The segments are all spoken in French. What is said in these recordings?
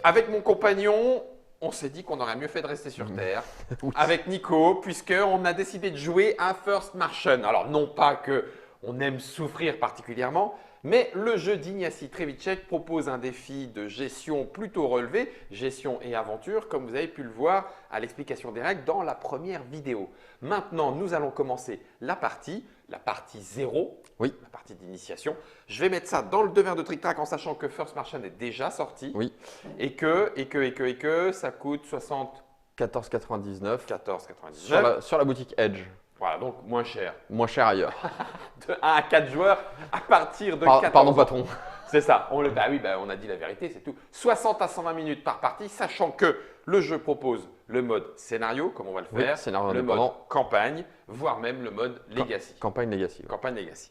Avec mon compagnon, on s'est dit qu'on aurait mieux fait de rester sur Terre. Oui. Avec Nico, puisqu'on a décidé de jouer à First Martian. Alors, non pas qu'on aime souffrir particulièrement, mais le jeu d'Ignacy Trzewiczek propose un défi de gestion plutôt relevé, gestion et aventure, comme vous avez pu le voir à l'explication des règles dans la première vidéo. Maintenant, nous allons commencer la partie 0, Oui. la partie d'initiation. Je vais mettre ça dans le devers de Trick Track en sachant que First Martian est déjà sorti Oui. et que ça coûte 14,99 74,99. sur la boutique Edge. Voilà, donc moins cher. Moins cher ailleurs. De 1 à 4 joueurs à partir de 14 Pardon, ans. patron. C'est ça. On a dit la vérité, c'est tout. 60 à 120 minutes par partie, sachant que le jeu propose le mode scénario, comme on va le Oui, faire, scénario le mode indépendant. campagne, voire même le mode legacy. Campagne Legacy. Campagne legacy.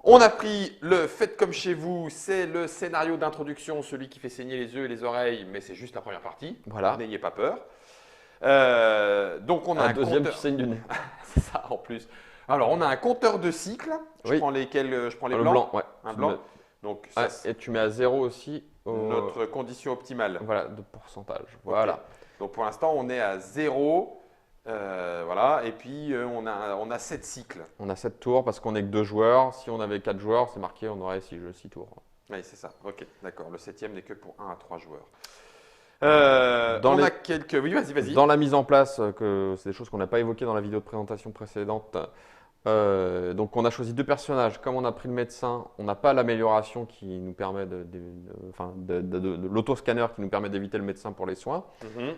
On a pris le Faites comme chez vous, c'est le scénario d'introduction, celui qui fait saigner les yeux et les oreilles, mais c'est juste la première partie. Voilà. N'ayez pas peur. Donc on a Un un deuxième compteur. qui saigne du nez. C'est ça en plus. Alors on a un compteur de cycles. Je Oui. prends lesquels Je prends les Le blancs. blanc, ouais. Un Tu blanc. le mets- Donc Ah, ça, c'est et tu mets à 0 aussi notre condition optimale. voilà, de pourcentage. Voilà. Ok. Donc pour l'instant on est à 0. Voilà. Et puis on a 7 cycles. On a 7 tours parce qu'on n'est que 2 joueurs. Si on avait 4 joueurs, c'est marqué, on aurait 6 jeux, 6 tours. Oui, c'est ça. Ok, d'accord. Le 7e n'est que pour 1 à 3 joueurs. Dans on les- a quelques. Oui, vas-y. Dans la mise en place, que c'est des choses qu'on n'a pas évoquées dans la vidéo de présentation précédente. Donc on a choisi 2 personnages. Comme on a pris le médecin, on n'a pas l'amélioration qui nous permet de l'autoscanner qui nous permet d'éviter le médecin pour les soins. Mhm.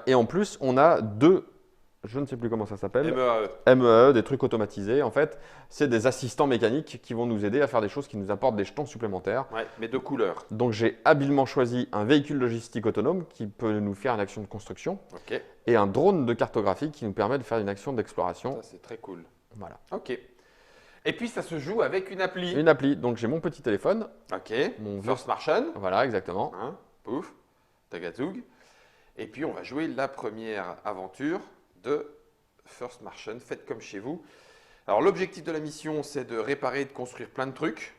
Et en plus, on a 2, je ne sais plus comment ça s'appelle, MEAE. MEE, des trucs automatisés. En fait, c'est des assistants mécaniques qui vont nous aider à faire des choses qui nous apportent des jetons supplémentaires. Ouais, mais de couleur. Donc j'ai habilement choisi un véhicule logistique autonome qui peut nous faire une action de construction Ok, et un drone de cartographie qui nous permet de faire une action d'exploration. ça c'est très cool. Voilà. Ok. Et puis ça se joue avec une appli. Une appli, donc j'ai mon petit téléphone. Ok. Mon First Martian. Voilà, exactement. Hein, pouf. Tagazoug. Et puis on va jouer la première aventure de First Martian. Faites comme chez vous. Alors l'objectif de la mission c'est de réparer et de construire plein de trucs.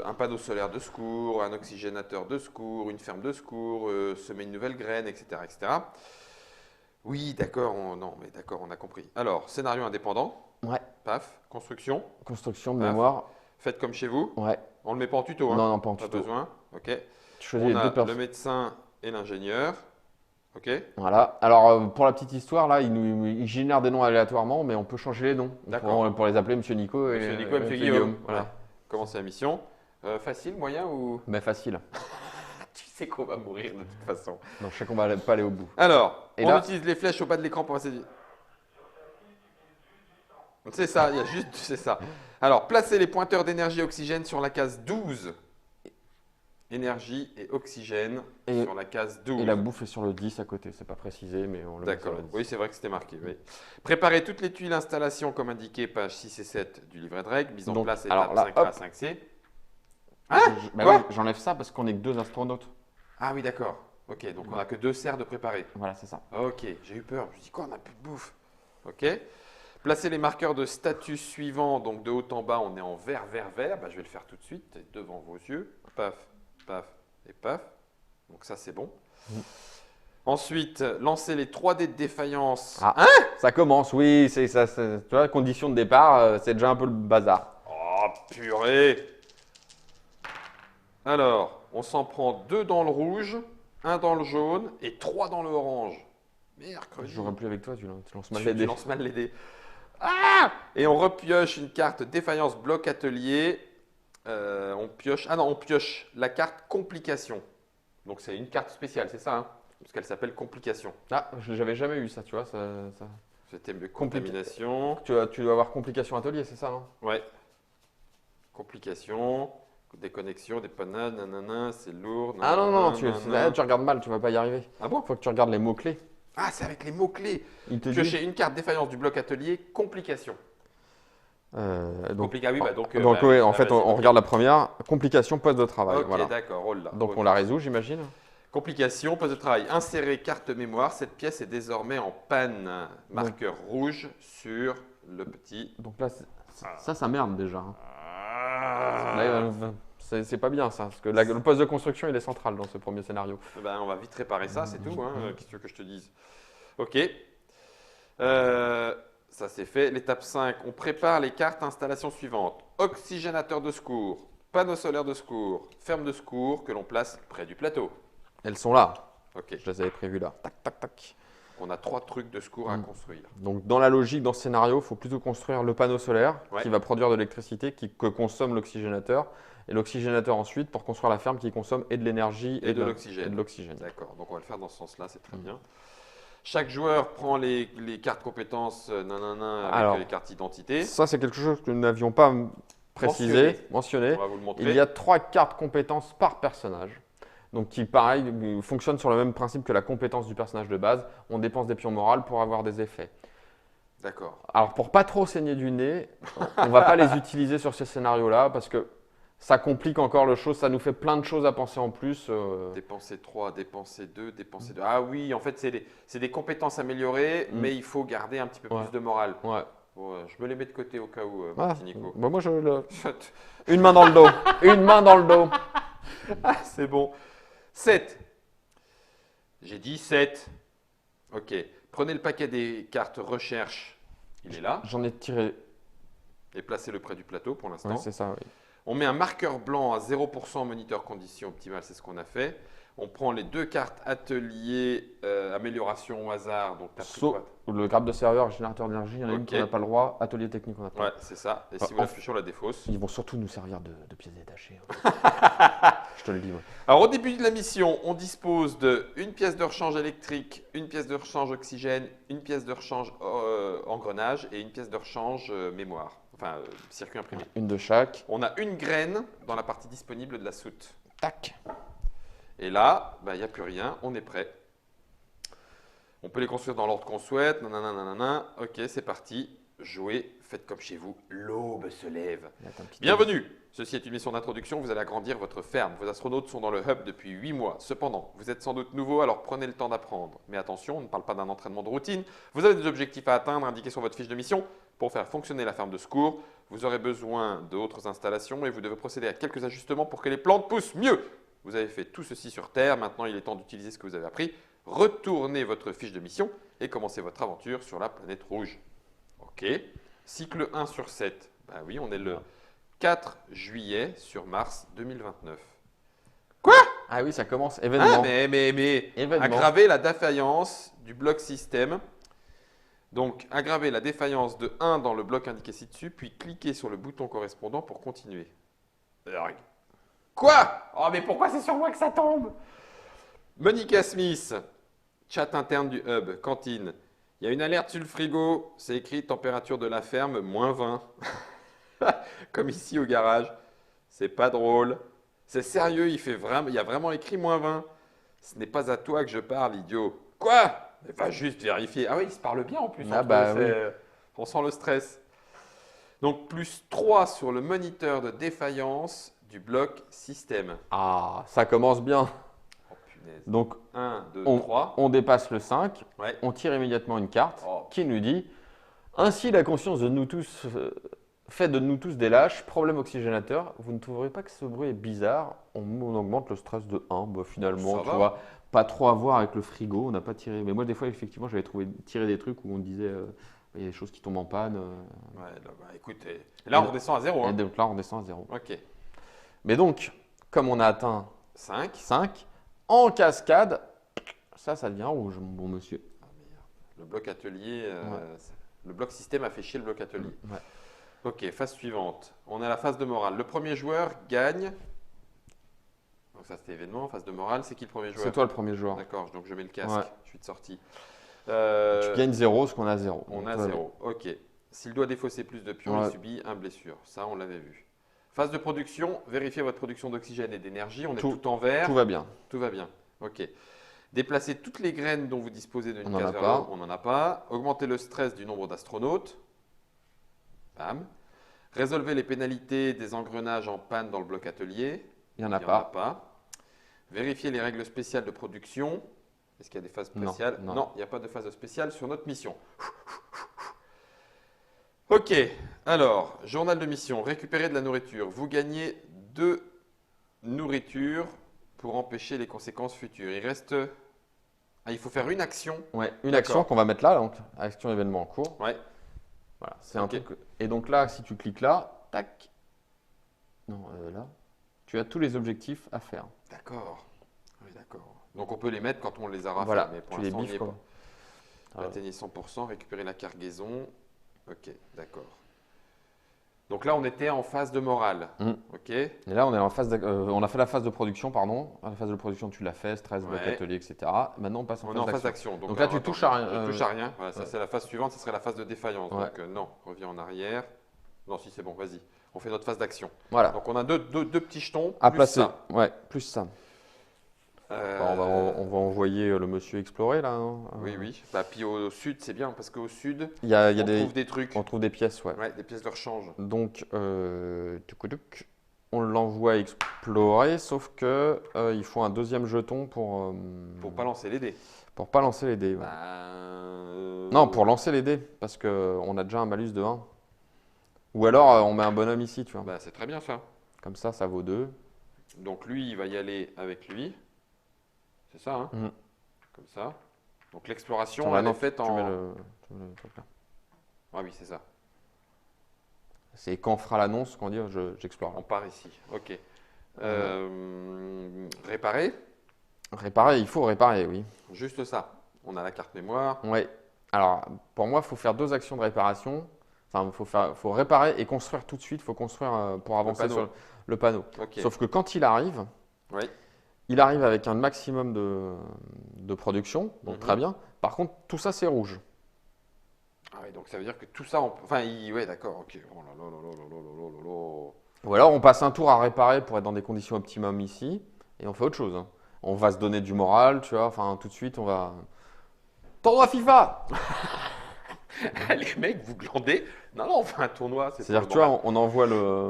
Un panneau solaire de secours, un oxygénateur de secours, une ferme de secours, semer une nouvelle graine, etc. etc. Oui, d'accord, on a compris. Alors, scénario indépendant, Ouais. paf, construction, Construction de Paf. mémoire. faites comme chez vous. Ouais. On le met pas en tuto, hein. Non, non, pas en Pas tuto. besoin. Ok. Tu choisis On les a 2 le personnes. médecin et l'ingénieur. Ok. Voilà. Alors pour la petite histoire, là, il génère des noms aléatoirement, mais on peut changer les noms. D'accord. Pour les appeler Monsieur Nico et Monsieur Nico et Monsieur Guillaume. Voilà. Ouais. Commencez la mission. Facile, moyen ou Mais facile. tu sais qu'on va mourir de toute façon. Donc je sais qu'on va pas aller au bout. Alors, Et on là- utilise les flèches au bas de l'écran pour passer. C'est ça, il y a juste, c'est ça. Alors, placez les pointeurs d'énergie et oxygène sur la case 12. Énergie et oxygène Et- sur la case 12. Et la bouffe est sur le 10 à côté. C'est pas précisé, mais on le met sur D'accord. le 10. Oui, c'est vrai que c'était marqué. Oui. Préparez toutes les tuiles installation comme indiqué, page 6 et 7 du livret de règles. Mise en Donc, place alors étape là, 5A, hop. 5C. Bah Quoi oui, j'enlève ça parce qu'on n'est que 2 astronautes. Ah oui, d'accord. Ok, donc on n'a que 2 serres de préparer. Voilà, c'est ça. Ok, j'ai eu peur. Je me suis dit quoi, on n'a plus de bouffe. Ok. Placez les marqueurs de statut suivants. Donc de haut en bas, on est en vert, vert, vert. Bah, je vais le faire tout de suite, devant vos yeux. Paf, paf et paf. Donc ça, c'est bon. Ensuite, lancez les 3 dés de défaillance. Ah, ça commence, oui, c'est ça. Tu vois, condition de départ, c'est déjà un peu le bazar. Oh, purée. Alors, on s'en prend 2 dans le rouge, 1 dans le jaune et 3 dans le orange. Mercredi. Je jouerai plus avec toi, tu lances mal Tu les dés. lances mal les dés. Ah! Et on repioche une carte défaillance bloc atelier. On pioche. Ah non, on pioche la carte complication. Donc c'est une carte spéciale, c'est ça, hein? Parce qu'elle s'appelle complication. Ah, j'avais jamais eu ça, tu vois. C'était contamination. Tu dois avoir complication atelier, c'est ça, non? Ouais. Complication. Des connexions, des panades, nanana, c'est lourd. Ah non, non, nanana. tu regardes mal, tu vas pas y arriver. Ah bon? Faut que tu regardes les mots-clés. Ah, c'est avec les mots-clés. Il te dit. Piochez une carte défaillance du bloc atelier, complication. Donc, Oui, bah donc. oui, en bah, fait, vas-y, on regarde la première. Complication, poste de travail. Ok, Voilà. d'accord, roule là. Donc Ok. on la résout, j'imagine. Complication, poste de travail. Insérer carte mémoire. Cette pièce est désormais en panne. Marqueur rouge sur le petit. Donc là, ça merde déjà. Hein. Ah. Là, C'est pas bien ça, parce que le poste de construction il est central dans ce premier scénario. Ben, on va vite réparer ça, c'est tout. Hein. Qu'est-ce que tu veux que je te dise? Ok. Ça c'est fait. L'étape 5, on prépare les cartes installation suivantes. Oxygénateur de secours, panneau solaire de secours, ferme de secours que l'on place près du plateau. Elles sont là, Ok. je les avais prévues là. Tac, tac, tac. On a 3 trucs de secours à construire. Donc dans la logique, dans ce scénario, il faut plutôt construire le panneau solaire Ouais. qui va produire de l'électricité que consomme l'oxygénateur. Et l'oxygénateur ensuite pour construire la ferme qui consomme et de l'énergie Et de et l'oxygène. de l'oxygène. D'accord, donc on va le faire dans ce sens-là, c'est très bien. Chaque joueur prend les cartes compétences nanana, avec Alors, les cartes identité. Ça, c'est quelque chose que nous n'avions pas précisé, mentionné. On va vous le montrer. Il y a 3 cartes compétences par personnage. Donc qui, pareil, fonctionnent sur le même principe que la compétence du personnage de base. On dépense des pions morales pour avoir des effets. D'accord. Alors pour pas trop saigner du nez, on va pas les utiliser sur ces scénarios-là parce que ça complique encore le chose, ça nous fait plein de choses à penser en plus. Dépenser 3, dépenser 2, dépenser 2. Ah oui, en fait, c'est des compétences améliorées, mais il faut garder un petit peu Ouais. plus de morale. Ouais. Bon, je me les mets de côté au cas où, Ah, petit Nico. bah moi, une main dans le dos. Une main dans le dos. Ah, c'est bon. 7. J'ai dit 7. Ok. Prenez le paquet des cartes recherche. Il est là. J'en ai tiré. Et placez-le près du plateau pour l'instant. Ouais, c'est ça, oui. On met un marqueur blanc à 0% moniteur condition optimale, c'est ce qu'on a fait. On prend les 2 cartes atelier amélioration au hasard. Donc, t'as pris Sauf quoi? le grappe de serveur, générateur d'énergie, il y en a une Ok. qu'on n'a pas le droit, atelier technique, on n'a pas. Ouais, c'est ça. Et si vous en- la touchez, on la défausse. Ils vont surtout nous servir de pièces détachées. Je te le dis. Ouais. Alors, au début de la mission, on dispose de une pièce de rechange électrique, une pièce de rechange oxygène, une pièce de rechange engrenage et une pièce de rechange mémoire. Enfin, circuit imprimé. Une de chaque. On a une graine dans la partie disponible de la soute. Tac. Et là, il n'y a plus rien, on est prêt. On peut les construire dans l'ordre qu'on souhaite. Nanana, nanana. Ok, c'est parti. Jouez, faites comme chez vous. L'aube se lève. Attends, un petit Bienvenue. Ceci est une mission d'introduction. Vous allez agrandir votre ferme. Vos astronautes sont dans le hub depuis 8 mois. Cependant, vous êtes sans doute nouveau, alors prenez le temps d'apprendre. Mais attention, on ne parle pas d'un entraînement de routine. Vous avez des objectifs à atteindre indiqués sur votre fiche de mission. Pour faire fonctionner la ferme de secours, vous aurez besoin d'autres installations et vous devez procéder à quelques ajustements pour que les plantes poussent mieux. Vous avez fait tout ceci sur Terre. Maintenant, il est temps d'utiliser ce que vous avez appris. Retournez votre fiche de mission et commencez votre aventure sur la planète rouge. Ok. Cycle 1 sur 7. Ben oui, on est le 4 juillet sur Mars 2029. Ah oui, ça commence. Ah, Événement. mais Événement. aggraver la défaillance du bloc système. Donc, aggraver la défaillance de 1 dans le bloc indiqué ci-dessus, puis cliquez sur le bouton correspondant pour continuer. Quoi? Oh, mais pourquoi c'est sur moi que ça tombe? Monica Smith, chat interne du hub, cantine. Il y a une alerte sur le frigo, c'est écrit température de la ferme, -20. Comme ici au garage. C'est pas drôle. C'est sérieux, il y a vraiment écrit -20. Ce n'est pas à toi que je parle, idiot. Quoi? Va juste vérifier. Ah oui, ils se parlent bien en plus. Ah entre bah eux, on sent le stress. Donc, +3 sur le moniteur de défaillance du bloc système. Ah, ça commence bien. Oh punaise. Donc, 1, 2, on, 3. on dépasse le 5. Ouais. On tire immédiatement une carte Oh. qui nous dit ainsi la conscience de nous tous fait de nous tous des lâches. Problème oxygénateur. Vous ne trouverez pas que ce bruit est bizarre? On augmente le stress de 1. Bah, finalement, Ça tu va. vois, pas trop à voir avec le frigo. On n'a pas tiré. Mais moi, des fois, effectivement, j'avais tiré des trucs où on disait il y a des choses qui tombent en panne. Ouais, là, bah, écoute, et là on redescend à 0. Et donc là, on descend à 0. Ok. Mais donc, comme on a atteint 5. 5, en cascade, ça devient rouge, mon bon monsieur. Ah merde. Le bloc atelier, Ouais. le bloc système a fait chier le bloc atelier. Ouais. Ok, phase suivante. On est à la phase de morale. Le premier joueur gagne. Donc ça c'était événement, phase de morale. C'est qui le premier joueur? C'est toi le premier joueur. D'accord, donc je mets le casque. Ouais. Je suis de sortie. Tu gagnes 0, ce qu'on a 0. On Donc, a toi, 0. Ok. S'il doit défausser plus de pions, Ouais. il subit un blessure. Ça, on l'avait vu. Phase de production. Vérifiez votre production d'oxygène et d'énergie. On est tout en vert. Tout va bien. Tout va bien. Ok. Déplacez toutes les graines dont vous disposez d'une On n'en case a vers pas. le haut. On n'en a pas. Augmentez le stress du nombre d'astronautes. Bam. Résolvez les pénalités des engrenages en panne dans le bloc atelier. Il n'y en a Il n'y en a pas. pas. Vérifiez les règles spéciales de production. Est-ce qu'il y a des phases Non, spéciales? non. Il n'y a pas de phase spéciale sur notre mission. Ok, alors, journal de mission, récupérer de la nourriture. Vous gagnez 2 nourriture pour empêcher les conséquences futures. Il reste. Ah, il faut faire une action. Ouais, une D'accord. action qu'on va mettre là, donc action événement en cours. Ouais. Voilà, c'est un Ok. truc. Et donc là, si tu cliques là, tac. Non, là, tu as tous les objectifs à faire. D'accord. Oui, d'accord. Donc on peut les mettre quand on les aura Voilà, fait, mais pour tu les l'instant on n'y biffes est comme. pas. Voilà. Atteignez 100%, récupérer la cargaison. Ok, d'accord. Donc là, on était en phase de morale. Mm. Ok. Et là, on est en phase on a fait la phase de production, pardon. La phase de production, tu l'as fait, stress, bloc Ouais. atelier, etc. Maintenant, on passe en On est phase en phase d'action. d'action. Donc là, tu attends, touches à rien. Je touche à rien. Voilà, ça ouais. c'est la phase suivante, ce serait la phase de défaillance. Ouais. Donc non, reviens en arrière. Non, si c'est bon, vas-y. On fait notre phase d'action. Voilà. Donc on a deux petits jetons. À Plus placer. ça. Ouais, plus ça. Euh, On va envoyer le monsieur explorer là. Hein. Oui, oui. Bah, puis au sud, c'est bien parce qu'au sud, Il y a on des, trouve des trucs. on trouve des pièces, ouais. Ouais, des pièces de rechange. Donc, tuc, on l'envoie explorer, sauf que il faut un deuxième jeton Pour pas lancer les dés. pour pas lancer les dés. Ouais. Bah, Non, pour lancer les dés, parce que on a déjà un malus de 1. Ou alors on met un bonhomme ici, tu vois. bah, c'est très bien ça. Comme ça vaut 2. Donc lui, il va y aller avec lui. C'est ça, hein? Mhm. Comme ça. Donc l'exploration, Attends, elle non, est faite tu en. mets le truc là. Ah oui, c'est ça. C'est quand on fera l'annonce qu'on dit j'explore. On part ici. Ok. Réparer. Réparer, il faut réparer, oui. Juste ça. On a la carte mémoire. Ouais. Alors, pour moi, il faut faire 2 actions de réparation. Enfin, faut réparer et construire tout de suite. Il faut construire pour avancer panneau. sur le panneau. Ok. Sauf que quand il arrive, Oui. il arrive avec un maximum de production, donc Mhm. très bien. Par contre, tout ça, c'est rouge. Ah oui, donc ça veut dire que tout ça, enfin, ouais, d'accord. Ok. Oh là là là là là là là là là. Ou alors, on passe un tour à réparer pour être dans des conditions optimum ici, et on fait autre chose. Hein. On va se donner du moral, tu vois. Enfin, tout de suite, on va. Tournoi FIFA! Les mecs, vous glandez. Non, non, on fait un tournoi. C'est-à-dire que tu vois, on envoie le.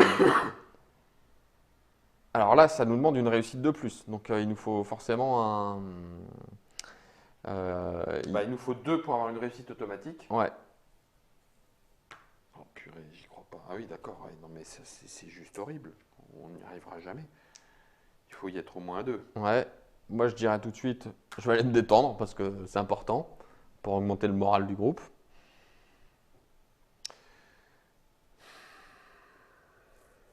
Alors là, ça nous demande une réussite de plus. Donc, il nous faut forcément un. Bah, il nous faut 2 pour avoir une réussite automatique. Ouais. Oh purée, j'y crois pas. Ah oui, d'accord. Ouais, non, mais c'est juste horrible. On n'y arrivera jamais. Il faut y être au moins 2. Ouais. Moi, je dirais tout de suite, je vais aller me détendre parce que c'est important pour augmenter le moral du groupe.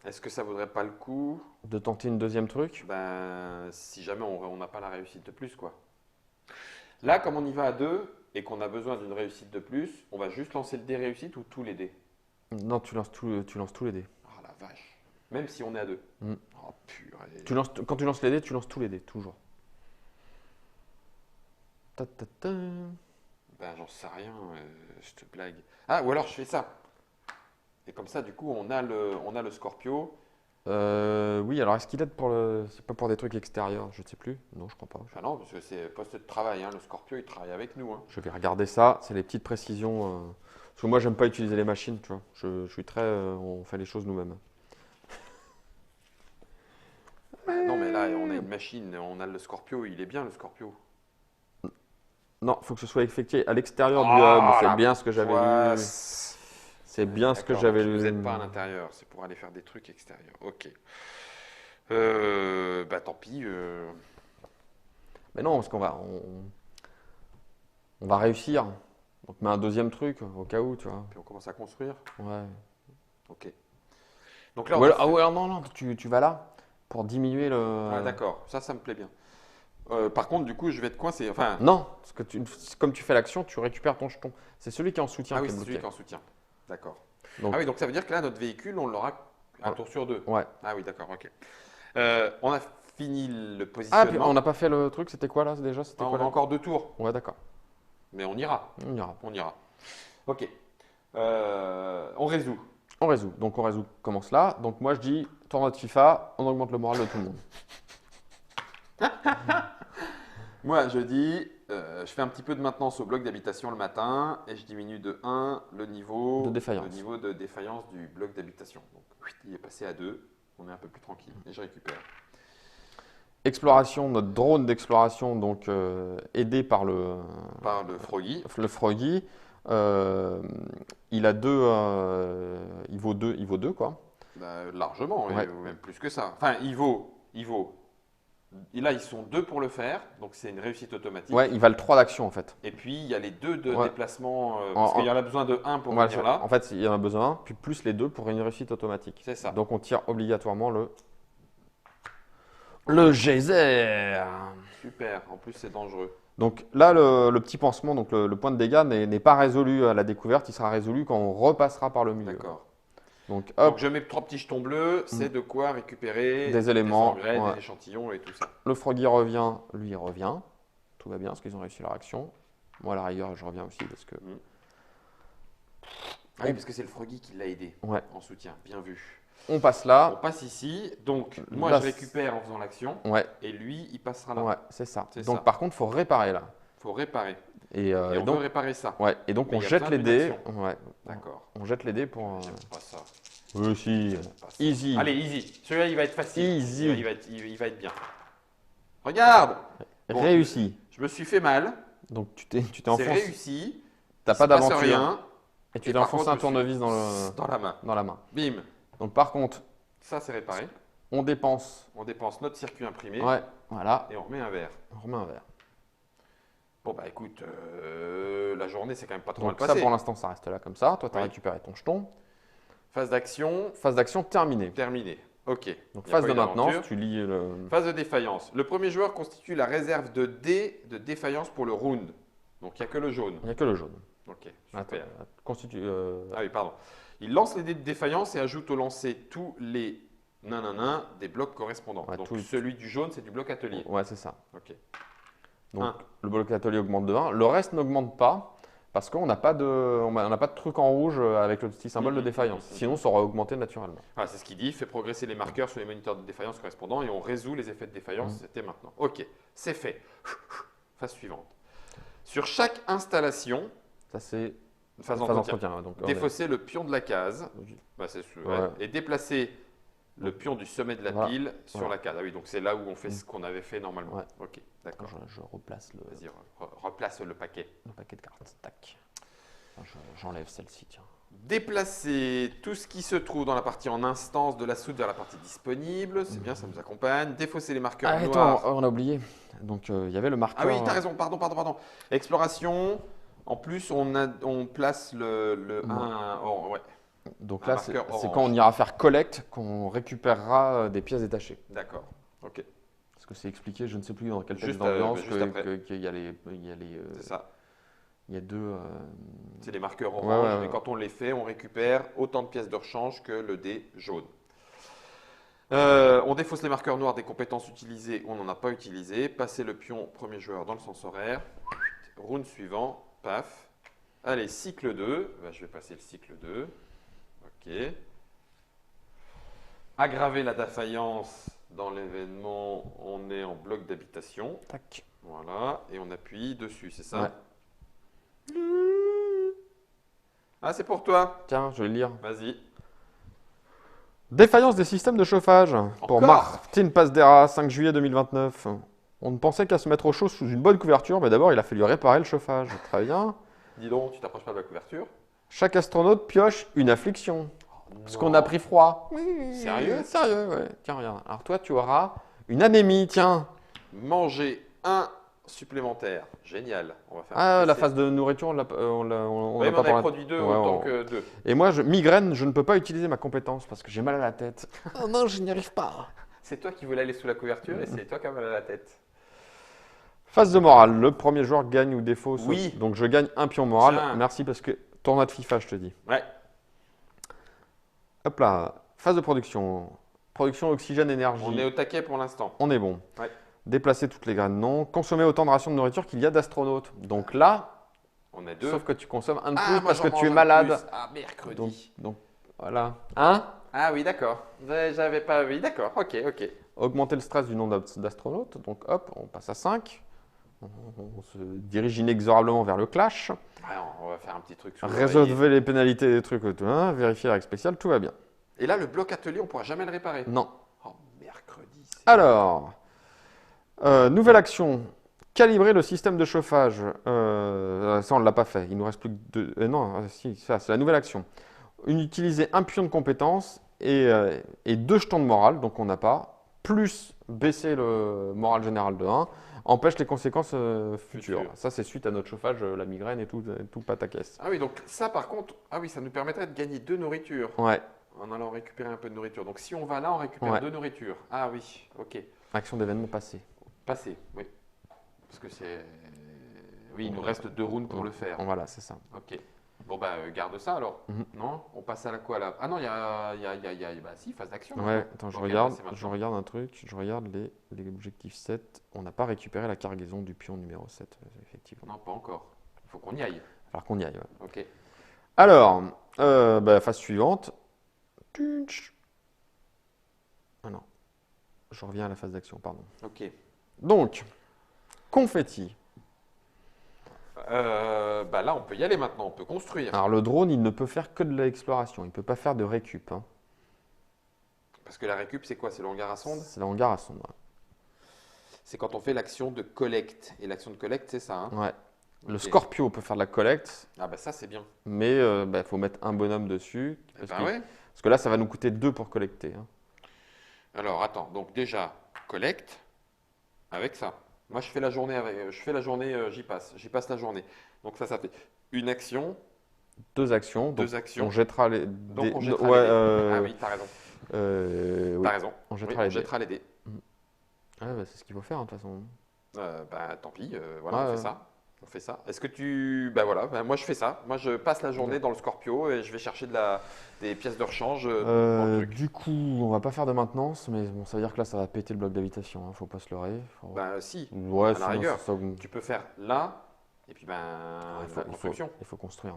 Est-ce que ça vaudrait pas le coup, De tenter une deuxième truc. ben, si jamais on n'a pas la réussite de plus, quoi. Là, comme on y va à 2 et qu'on a besoin d'une réussite de plus, on va juste lancer le dé réussite ou tous les dés. Non, tu lances tous les dés. Ah la vache. Même si on est à 2. Mm. Oh purée. Quand tu lances les dés, tu lances tous les dés, toujours. Ta, ta, ta. Ben, j'en sais rien, je te blague. Ah, ou alors je fais ça. Et comme ça, du coup, on a le Scorpio. Oui, alors est-ce qu'il aide pour le. C'est pas pour des trucs extérieurs, je ne sais plus. Non, je crois pas. Ah non, parce que c'est poste de travail, hein. Le Scorpio, il travaille avec nous, hein. Je vais regarder ça, c'est les petites précisions. Parce que moi, j'aime pas utiliser les machines, tu vois. Je suis très. On fait les choses nous-mêmes. Non, mais là, on a une machine, on a le Scorpio, il est bien, le Scorpio. Non, il faut que ce soit effectué à l'extérieur du Ah, hub. C'est la bien ce que j'avais lu. poisse. C'est bien ce que D'accord, j'avais donc lu. vous n'êtes pas à l'intérieur, c'est pour aller faire des trucs extérieurs. Ok. Bah tant pis. Mais non, parce on va réussir. Donc, mets un deuxième truc au cas où, tu vois. Puis on commence à construire. Ouais. Ok. Donc là, on Ou a alors, fait- ah ouais, non, non, tu vas là pour diminuer le. Ah, d'accord, ça me plaît bien. Par contre, du coup, je vais être coincé. Enfin, Non, parce que comme tu fais l'action, tu récupères ton jeton. C'est celui qui est en soutien ah qui oui, est c'est bloqué. celui qui est en soutien. D'accord. Donc, Ah oui, donc ça veut dire que là, notre véhicule, on l'aura un Ouais. tour sur 2. ouais. Ah oui, d'accord, ok. On a fini le Ah, puis positionnement. on n'a pas fait le truc, c'était quoi là déjà? C'était Ah, quoi on a là? encore 2 tours, Ouais, d'accord. mais on ira. On ira. On ira. Ok. On résout. On résout. Donc on résout, commence là. Donc moi je dis, tournoi de FIFA, on augmente le moral de tout le monde. Moi, je dis, je fais un petit peu de maintenance au bloc d'habitation le matin et je diminue de 1 le niveau De défaillance. le niveau de défaillance du bloc d'habitation. Donc, il est passé à 2. On est un peu plus tranquille et je récupère. Exploration, notre drone d'exploration, donc aidé par Par le Froggy. le Froggy, il a il vaut 2 quoi. Bah, largement, Ouais. et même plus que ça. Enfin, il vaut il vaut. Et là, ils sont 2 pour le faire, donc c'est une réussite automatique. Ouais, ils valent 3 d'action en fait. Et puis, il y a les 2 de Ouais. déplacement, parce qu'il y en a besoin de 1 pour Ouais, venir là. en fait, il y en a besoin, puis plus les 2 pour une réussite automatique. C'est ça. Donc on tire obligatoirement le geyser. Super, en plus, c'est dangereux. Donc là, le petit pansement, donc le point de dégâts n'est pas résolu à la découverte, il sera résolu quand on repassera par le milieu. D'accord. Donc Donc, hop, je mets 3 petits jetons bleus, c'est de quoi récupérer Des éléments, des engrais, ouais. des échantillons et tout ça. le froggy revient, lui il revient. Tout va bien parce qu'ils ont réussi leur action. Moi à la rigueur, je reviens aussi parce que. Ah oui, parce que c'est le Froggy qui l'a aidé Ouais. en soutien. Bien vu. On passe On là. passe ici. Donc, moi, Là, je récupère en faisant l'action. Ouais, Et lui, il passera là. ouais, c'est ça. C'est Donc ça. par contre, il faut réparer là. Il faut réparer. Et, Et on donc, veut réparer ça. ouais, et donc Mais on il y a jette besoin les d'une dés. action. Ouais, D'accord. on jette les dés pour. J'aime pas ça. Si. J'aime pas ça. Easy. Allez, easy. Celui-là, il va être facile. Easy. Il va être bien. Regarde. Bon, Réussi. Je me suis fait mal. Donc tu t'es C'est enfoncé. réussi. T'as Il pas se passe d'aventure. rien. Et tu Et t'es par enfoncé contre, un tournevis dans Dans la main. la main. Bim. Donc par contre, Ça, c'est réparé. on dépense. On dépense notre circuit imprimé. Ouais, voilà. Et on remet un verre. On remet un verre. Bon, bah écoute, la journée, c'est quand même pas trop Donc mal ça passé. pour l'instant, ça reste là comme ça. Toi, tu as Oui. récupéré ton jeton. Phase d'action, Phase d'action terminée. terminée. Ok. Donc Il y a phase pas de eu maintenance, d'aventure. tu lis le. Phase de défaillance. Le premier joueur constitue la réserve de dés de défaillance pour le round. Donc il n'y a que le jaune. Il n'y a que le jaune. Ok, Attends, super. constitue. Ah oui, pardon. Il lance les dés de défaillance et ajoute au lancer tous les nanana des blocs correspondants. Ouais, Donc tout- celui du jaune, c'est du bloc atelier. Ouais, c'est ça. Ok. Donc Un. le bloc atelier augmente de 1. Le reste n'augmente pas parce qu'on n'a pas de truc en rouge avec le petit symbole de défaillance. Sinon, ça aurait augmenté naturellement. Ah, c'est ce qu'il dit. Fait progresser les marqueurs sur les moniteurs de défaillance correspondants et on résout les effets de défaillance. C'était maintenant. Ok, c'est fait. Phase suivante. Sur chaque installation, Ça, c'est phase phase d'entretien, d'entretien. Donc, on est- défausser le pion de la case bah, Ouais. et déplacer le pion du sommet de la Voilà. pile sur Voilà. la case. Ah oui, donc c'est là où on fait ce qu'on avait fait normalement. Ouais. Ok, d'accord. Je replace Vas-y, replace le paquet. le paquet de cartes. Tac. J'enlève celle-ci, tiens. Déplacer tout ce qui se trouve dans la partie en instance de la soude vers la partie disponible. C'est bien, ça nous accompagne. Défausser les marqueurs Ah, noirs. attends, on a oublié. Donc, il y avait le marqueur. Ah oui, t'as raison, pardon. Exploration. En plus, on place le 1. Oh, ouais, Donc un là, marqueur c'est orange. quand on ira faire collecte qu'on récupérera des pièces détachées. d'accord. Ok, Parce que c'est expliqué, je ne sais plus dans quel texte Juste, d'ambiance, juste après. qu'il y a c'est ça. il y a deux. C'est les marqueurs Ouais, orange. ouais. Et quand on les fait, on récupère autant de pièces de rechange que le dé jaune. On défausse les marqueurs noirs des compétences utilisées, on n'en a pas utilisé. Passer le pion premier joueur dans le sens horaire. Round suivant, paf. Allez, cycle 2. Bah, je vais passer le cycle 2. Ok. Aggraver la défaillance dans l'événement, on est en bloc d'habitation. Tac. Voilà, et on appuie dessus, c'est ça? Ouais. Ah, c'est pour toi. Tiens, je vais le lire. Vas-y. Défaillance des systèmes de chauffage. Pour Encore Martine Pasdera, 5 juillet 2029. On ne pensait qu'à se mettre au chaud sous une bonne couverture, mais d'abord il a fallu réparer le chauffage. Très bien. Dis donc, tu t'approches pas de la couverture? Chaque astronaute pioche une affliction. Parce qu'on a pris froid. Sérieux? Sérieux, ouais. Tiens, regarde. Alors toi, tu auras une anémie, tiens. Manger un supplémentaire. Génial. On va faire Ah, un la essai. phase de nourriture, on l'a Oui, mais pas on pour a la- produit deux Ouais, autant on- que deux. Et moi, migraine, je ne peux pas utiliser ma compétence parce que j'ai mal à la tête. Oh non, je n'y arrive pas. C'est toi qui voulais aller sous la couverture et c'est toi qui as mal à la tête. Phase de morale. Le premier joueur gagne ou défaut. Oui. Donc je gagne un pion moral. Tiens. Merci parce que tournoi de FIFA, je te dis. Ouais. Hop là. Phase de production. Production oxygène énergie. On est au taquet pour l'instant. On est bon. Ouais. Déplacer toutes les graines, non. Consommer autant de rations de nourriture qu'il y a d'astronautes. Donc là, On est deux. sauf que tu consommes un de Ah, plus moi, parce j'en que tu mange es un de malade. plus. Ah, mercredi. Donc voilà. Hein? Ah oui, d'accord. J'avais pas. Oui, d'accord. Ok. Augmenter le stress du nombre d'astronautes. Donc hop, on passe à 5. On se dirige inexorablement vers le clash. Ah, on va faire un petit truc sur le Résolvez les pénalités des trucs, hein, vérifier la règle spéciale, tout va bien. Et là, le bloc atelier, on pourra jamais le réparer. Non. Oh, mercredi. Alors, nouvelle action. Calibrer le système de chauffage. Ça, on ne l'a pas fait. Il nous reste plus que deux. Non, si, ça, c'est la nouvelle action. Utiliser un pion de compétence et 2 jetons de morale, donc on n'a pas. plus baisser le moral général de 1, empêche les conséquences futures. Futur. Ça, c'est suite à notre chauffage, la migraine et tout pataquès. Ah oui, donc ça par contre, ah oui, ça nous permettrait de gagner 2 nourritures Ouais, en allant récupérer un peu de nourriture. Donc si on va là, on récupère Ouais. 2 nourritures. Ah oui, ok. action d'événement passé. Passé, oui. Parce que c'est... Oui, il nous reste 2 rounds pour le faire. Voilà, c'est ça. Ok. Bon bah garde ça alors. Mhm. Non, on passe à la quoi là? Ah non, bah si, phase d'action. Ouais, maintenant. attends, je Ok, regarde, passer maintenant. je regarde un truc, je regarde les objectifs 7. On n'a pas récupéré la cargaison du pion numéro 7, effectivement. Non, pas encore. Il faut qu'on y aille. Alors qu'on y aille, ouais. Ok. Alors, phase suivante. Tunch. Ah non, je reviens à la phase d'action, pardon. Ok. Donc, confetti. Bah là, on peut y aller maintenant, on peut construire. Alors le drone, il ne peut faire que de l'exploration, il ne peut pas faire de récup. Hein. Parce que la récup, c'est quoi? C'est le hangar à sonde? C'est le hangar à sonde. C'est quand on fait l'action de collecte. Et l'action de collecte, c'est ça, hein? Ouais. Le Ok. Scorpio peut faire de la collecte, Ah bah ça, c'est bien. mais il faut mettre un bonhomme dessus. Eh Parce, ben qu'il- ouais. parce que là, ça va nous coûter 2 pour collecter. Hein. Alors, attends. Donc déjà, collecte avec ça. Moi, je fais la journée, j'y passe. J'y passe la journée. Donc ça fait une action, 2 actions. Donc, deux actions. on jettera les Donc dés. on jettera Ouais, les dés. Ah oui, t'as raison. oui. T'as raison. On Oui, jettera les dés. jettera les dés. Ouais, bah, c'est ce qu'il faut faire, hein, de toute façon. Bah tant pis, voilà, Ouais, on ouais. fait ça. On fait ça. Est-ce que tu... Bah voilà, bah, moi je fais ça. Moi je passe la journée dans le Scorpio et je vais chercher des pièces de rechange dans le truc. Du coup, on va pas faire de maintenance, mais bon, ça veut dire que là, ça va péter le bloc d'habitation. Hein, faut pas se leurrer. Bah si, Ouais, à la sinon, rigueur. ça tu peux faire là et puis ben la construction. il faut construire.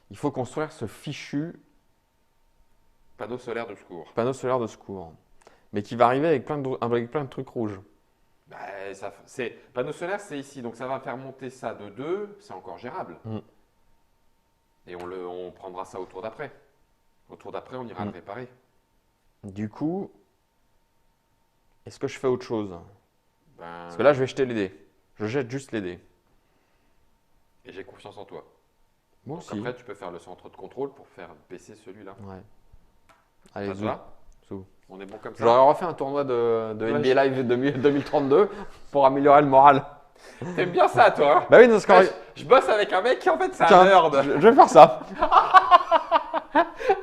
Il faut construire ce fichu Panneau solaire de secours. panneau solaire de secours, mais qui va arriver avec avec plein de trucs rouges. Bah, panneau solaire, c'est ici, donc ça va faire monter ça de 2, c'est encore gérable. Mm. Et on prendra ça au tour d'après. Au tour d'après, on ira le réparer. Du coup, est-ce que je fais autre chose? Ben, Parce que là, je vais jeter les dés. Je jette juste les dés. et j'ai confiance en toi. Moi Donc aussi. après, tu peux faire le centre de contrôle pour faire baisser celui-là. Ouais. Allez, Ça te zou. va Zou. On est bon comme ça. J'aurais refait un tournoi de Ouais, NBA Live 2032 pour améliorer le moral. T'aimes bien ça, toi, hein? Bah oui, parce que Ouais, je bosse avec un mec qui en fait c'est un tiens, nerd. je vais faire ça.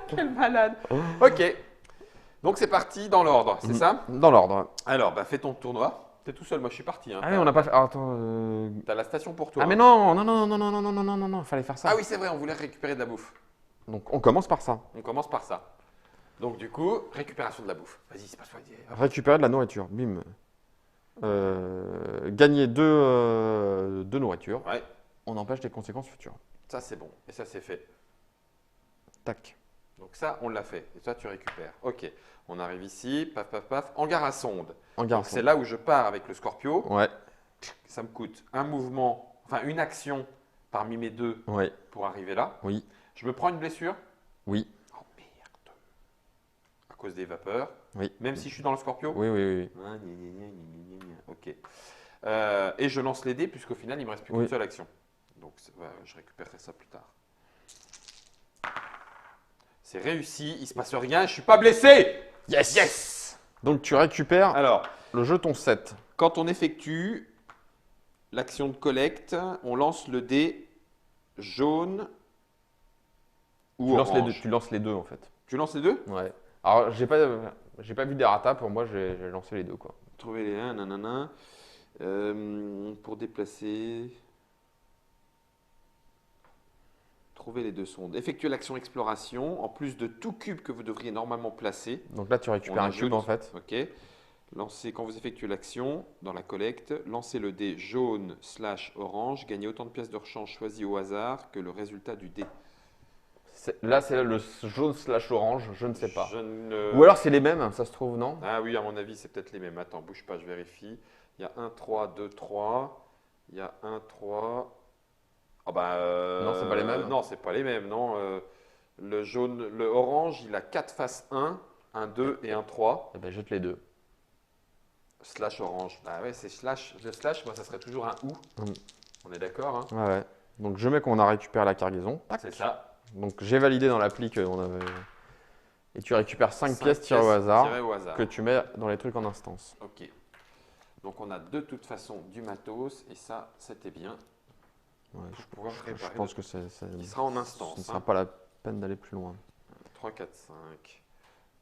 Quel malade. Ok. Donc c'est parti dans l'ordre, c'est ça? Dans l'ordre. Alors, bah fais ton tournoi. T'es tout seul, moi je suis parti. Hein. Ah oui, on n'a pas fait. Ah, attends. T'as la station pour toi. Ah mais hein. non, non, non, non, non, non, non, non, non, non, non, fallait faire ça. Ah oui, c'est vrai, on voulait récupérer de la bouffe. Donc on commence par ça. On commence par ça. Donc du coup, récupération de la bouffe. Vas-y, c'est pas toi. Récupérer de la nourriture. Bim. Gagner deux nourritures. Ouais, On empêche les conséquences futures. ça c'est bon. Et ça c'est fait. Tac. Donc ça, on l'a fait. Et toi, tu récupères. Ok. On arrive ici, paf, paf, paf. Hangar à sonde. En Donc garçon. c'est là où je pars avec le Scorpio. Ouais, Ça me coûte un mouvement, enfin une action parmi mes 2 ouais, pour arriver là. oui, Je me prends une blessure. oui, Oh merde. À cause des vapeurs. oui. Même si je suis dans le Scorpio. Oui, oui, oui. Ah, gna, gna, gna, gna, gna, gna. Ok. Et je lance les dés puisqu'au final il me reste plus Oui. qu'une seule action. Donc je récupérerai ça plus tard. C'est réussi, il se passe rien, je suis pas blessé. Yes. Yes. Donc tu récupères Alors, le jeton 7. quand on effectue l'action de collecte, on lance le dé jaune ou Tu lances les deux, orange. tu lances les deux en fait. Tu lances les deux? Ouais. Alors j'ai pas vu d'errata, pour moi j'ai lancé les deux quoi. Trouver les 1, nanana. Pour déplacer. Trouver les 2 sondes. Effectuer l'action exploration, en plus de tout cube que vous devriez normalement placer. Donc là tu récupères On un cube ajoute. en fait. Ok. Lancez, quand vous effectuez l'action, dans la collecte, lancez le dé jaune/orange, gagnez autant de pièces de rechange choisies au hasard que le résultat du dé. Là c'est le jaune / orange, je ne sais pas. Je ne- Ou alors c'est les mêmes, ça se trouve, non? Ah oui, à mon avis, c'est peut-être les mêmes. Attends, bouge pas, je vérifie. Il y a 1, 3, 2, 3. Il y a 1, 3. Ah bah. Non, c'est pas les mêmes. Non, c'est pas les mêmes, non. Le jaune, le orange, il a 4 faces 1, un 2 et un 3. Eh ben jette les deux. Slash orange. Ah ouais, c'est slash. Le slash, moi, ça serait toujours un ou. On est d'accord, hein? Ouais, ouais. Donc je mets qu'on a récupéré la cargaison. Tac. C'est ça. Donc j'ai validé dans l'appli qu'on avait Et tu récupères 5 5 pièces tirées au hasard tirées au hasard. que tu mets dans les trucs en instance. Ok. Donc on a de toute façon du matos et ça, c'était bien. Ouais, Pour pouvoir je réparer pense le- que Il sera en instance. ce ne sera hein. pas la peine d'aller plus loin. 3, 4, 5.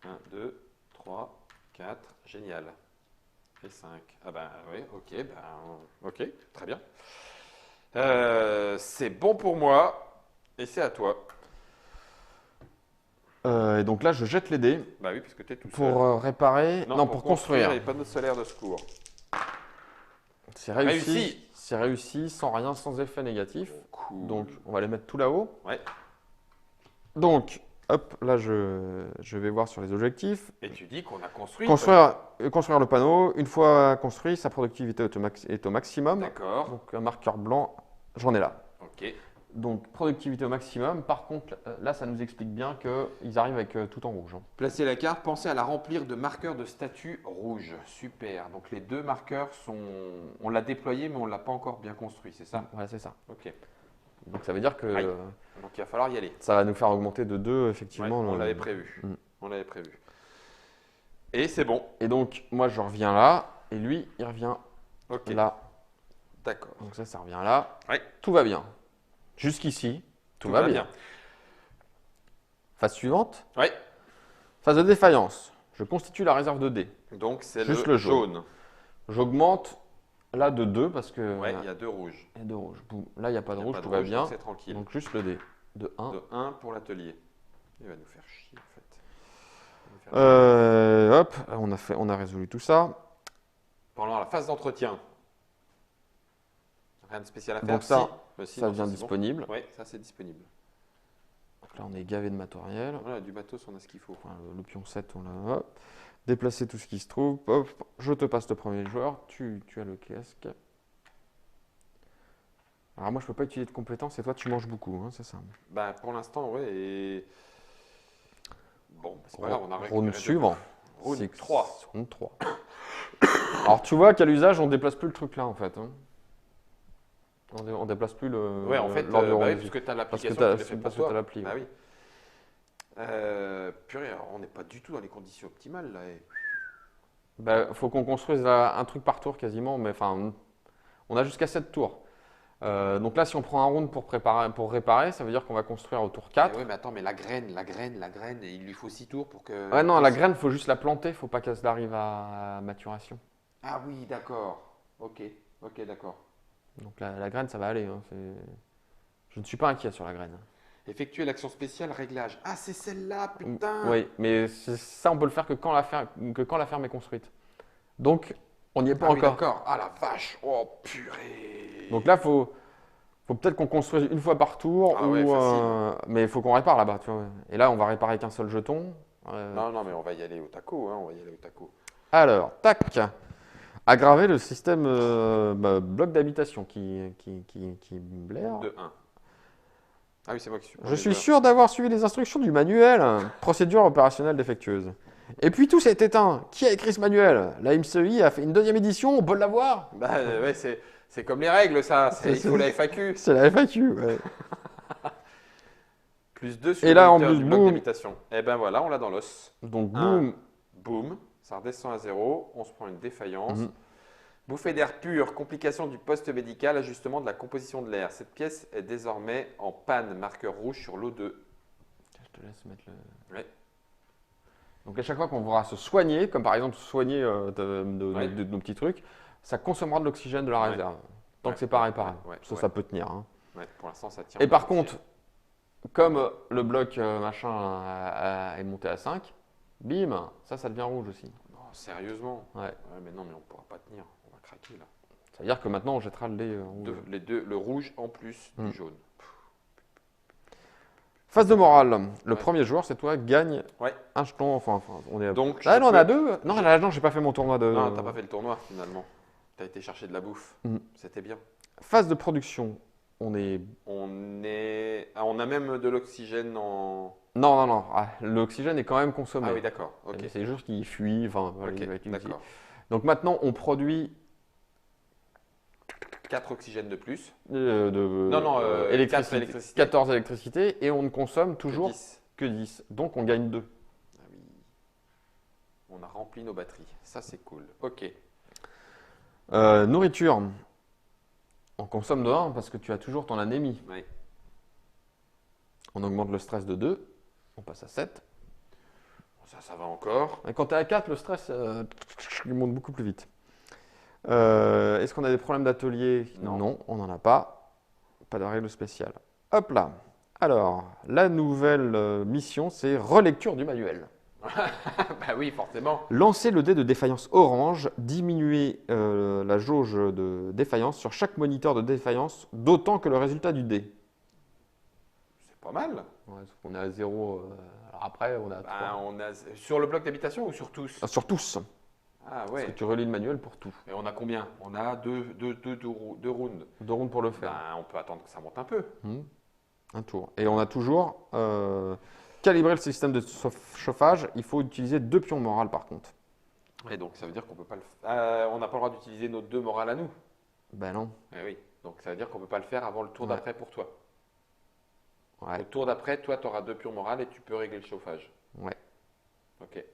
1, 2, 3, 4. Génial. Et 5. Ah ben oui, ok, très bien. C'est bon pour moi et c'est à toi. Et donc là, je jette les dés Bah oui, puisque tu es tout seul. pour réparer. Non, pour construire. les panneaux solaires de secours. C'est Réussi. réussi. C'est réussi, sans rien, sans effet négatif. Cool. Donc, on va les mettre tout là-haut. Ouais. Donc, hop, là, je vais voir sur les objectifs. Et tu dis qu'on a construit. Construire le panneau. Une fois construit, sa productivité est au maximum. D'accord. Donc, un marqueur blanc, j'en ai là. Ok. Donc, productivité au maximum. Par contre, là, ça nous explique bien qu'ils arrivent avec tout en rouge. hein. Placez la carte, pensez à la remplir de marqueurs de statut rouge. Super. Donc les deux marqueurs sont. On l'a déployé, mais on ne l'a pas encore bien construit, c'est ça? Ouais, c'est ça. Ok. Donc, ça veut dire que Aïe. Donc il va falloir y aller. ça va nous faire augmenter de 2, Ouais, effectivement. on le- l'avait prévu. Mm. On l'avait prévu. Et c'est bon. Et donc, moi, je reviens là. Et lui, il revient Ok. là. D'accord. Donc, ça revient là. Ouais. Tout va bien. Jusqu'ici, tout va bien. Phase suivante. Ouais. Phase de défaillance. Je constitue la réserve de dés. Donc c'est Juste le le jaune. jaune. J'augmente là de 2 parce que Ouais, il y a deux rouges. il y a de rouge. Boum. Là, il n'y a pas de Il y a rouge, pas de tout va rouge, bien. donc c'est tranquille. Donc, juste le dé de 1. De 1 pour l'atelier. Il va nous faire chier en fait. Il va nous faire Hop, on a résolu tout ça. Pendant la phase d'entretien. Rien de spécial à faire. Donc ça, Si, ça non, devient c'est disponible. Bon. Ouais, ça c'est disponible. Donc là, on est gavé de matériel. Voilà, du matos, on a ce qu'il faut. Enfin, le pion 7, on l'a. Hop. Déplacer tout ce qui se trouve. Hop, je te passe le premier joueur. Tu as le casque. Alors moi, je peux pas utiliser de compétences et toi, tu manges beaucoup, hein, c'est ça. Bah, pour l'instant, ouais. Et... Bon, c'est pas grave, on a récupéré Round deux. suivant. Round C'est 3. Round 3. Alors tu vois qu'à l'usage, on déplace plus le truc là en fait. hein. On déplace plus le. Ouais, en fait, l'ordre du bah oui, round. parce que tu as Parce que l'application t'as- qui le fait pour parce que toi. t'as l'appli, Bah ouais. oui. Purée, alors, on n'est pas du tout dans les conditions optimales là. Bah, faut qu'on construise là, un truc par tour quasiment, mais enfin, on a jusqu'à 7 tours. Donc là, si on prend un round pour réparer, ça veut dire qu'on va construire au tour 4. Ouais, mais attends, mais la graine, et il lui faut 6 tours pour que. Ouais, non, la graine, faut juste la planter, faut pas qu'elle arrive à maturation. Ah oui, d'accord. Ok, d'accord. Donc la graine, ça va aller. hein, Je ne suis pas inquiet sur la graine. Effectuer l'action spéciale réglage. Ah, c'est celle-là, putain. Oui, mais ça, on peut le faire que quand la ferme est construite. Donc, on n'y est pas Ah oui, encore. d'accord. Ah la vache. Oh purée. Donc là, faut peut-être qu'on construise une fois par tour, Ah ouais, mais il faut qu'on répare là-bas. Tu vois. Et là, on va réparer qu'un seul jeton. Non, mais on va y aller au taco, hein. On va y aller au taco. Alors, tac. Aggraver le système bloc d'habitation qui blaire. De 1. Ah oui, c'est moi qui suis. Je suis sûr d'avoir suivi les instructions du manuel. Procédure opérationnelle défectueuse. Et puis tout s'est éteint. Qui a écrit ce manuel? La MCI a fait une deuxième édition, on peut l'avoir? Bah ouais, c'est comme les règles, ça. Il faut la FAQ. C'est la FAQ, ouais. Plus 2 sur Et là, le en moteur plus, du bloc boum. d'habitation. Et ben voilà, on l'a dans l'os. Donc, Un. boum. Boum. Ça redescend à 0. On se prend une défaillance. Mhm. Bouffée d'air pur, complication du poste médical, ajustement de la composition de l'air. Cette pièce est désormais en panne, marqueur rouge sur l'O2. Je te laisse mettre le. Ouais. Donc, à chaque fois qu'on voudra se soigner, comme par exemple soigner Ouais. de nos petits trucs, ça consommera de l'oxygène de la Ouais. réserve. Tant Ouais. que c'est pas réparé. Ouais. Ça peut tenir. hein. Ouais, pour l'instant, ça tient. Et par bien. contre, comme le bloc machin est monté à 5, bim, ça devient rouge aussi. Non, sérieusement. Ouais. Mais non, mais on pourra pas tenir. On va craquer là. Ça veut dire que maintenant on jettera le dé rouge. Les deux, le rouge en plus Mm. du jaune. Phase de morale. Le Ouais. premier joueur, c'est toi, gagne Ouais. un jeton. Enfin, on est. Donc, Ah je non, on peux- a deux. Non, là, non, j'ai pas fait mon tournoi de. Non, t'as pas fait le tournoi finalement. T'as été chercher de la bouffe. Mm. C'était bien. Phase de production. On est. On a même de l'oxygène en. Non. L'oxygène est quand même consommé. Ah oui, d'accord. Ok. C'est juste qu'il fuit. Enfin, voilà, Ok, il va être utilisé. d'accord. Donc maintenant, on produit 4 oxygènes de plus. non, quatre électricité. 14 électricité et on ne consomme toujours Que 10. que 10. Donc on gagne 2. On a rempli nos batteries. Ça, c'est cool. Ok. Nourriture. On consomme de 1 parce que tu as toujours ton anémie. Oui. On augmente le stress de 2. On passe à 7. Ça va encore. Et quand tu es à 4, le stress il monte beaucoup plus vite. Est-ce qu'on a des problèmes d'atelier? Non. On n'en a pas. Pas de règle spéciale. Hop là. Alors, la nouvelle mission, c'est relecture du manuel. Bah oui, forcément. Lancer le dé de défaillance orange, diminuer la jauge de défaillance sur chaque moniteur de défaillance, d'autant que le résultat du dé. C'est pas mal. Ouais, sauf qu'on est à 0. Alors après, on a Bah, 3. on a sur le bloc d'habitation ou sur tous? Sur tous. Ah Parce ouais. que tu relis le manuel pour tout. Et on a combien? On a deux rounds. 2 rounds pour le faire. Bah, on peut attendre que ça monte un peu. Un tour. Et on a toujours calibré le système de chauffage. Il faut utiliser 2 pions morales par contre. Et donc ça veut dire qu'on peut pas le on n'a pas le droit d'utiliser nos 2 morales à nous. Ben non. Eh oui. Donc ça veut dire qu'on peut pas le faire avant le tour Ouais. d'après pour toi. Ouais. Le tour d'après, toi, tu auras 2 pions morales et tu peux régler le chauffage. Ouais. Ok.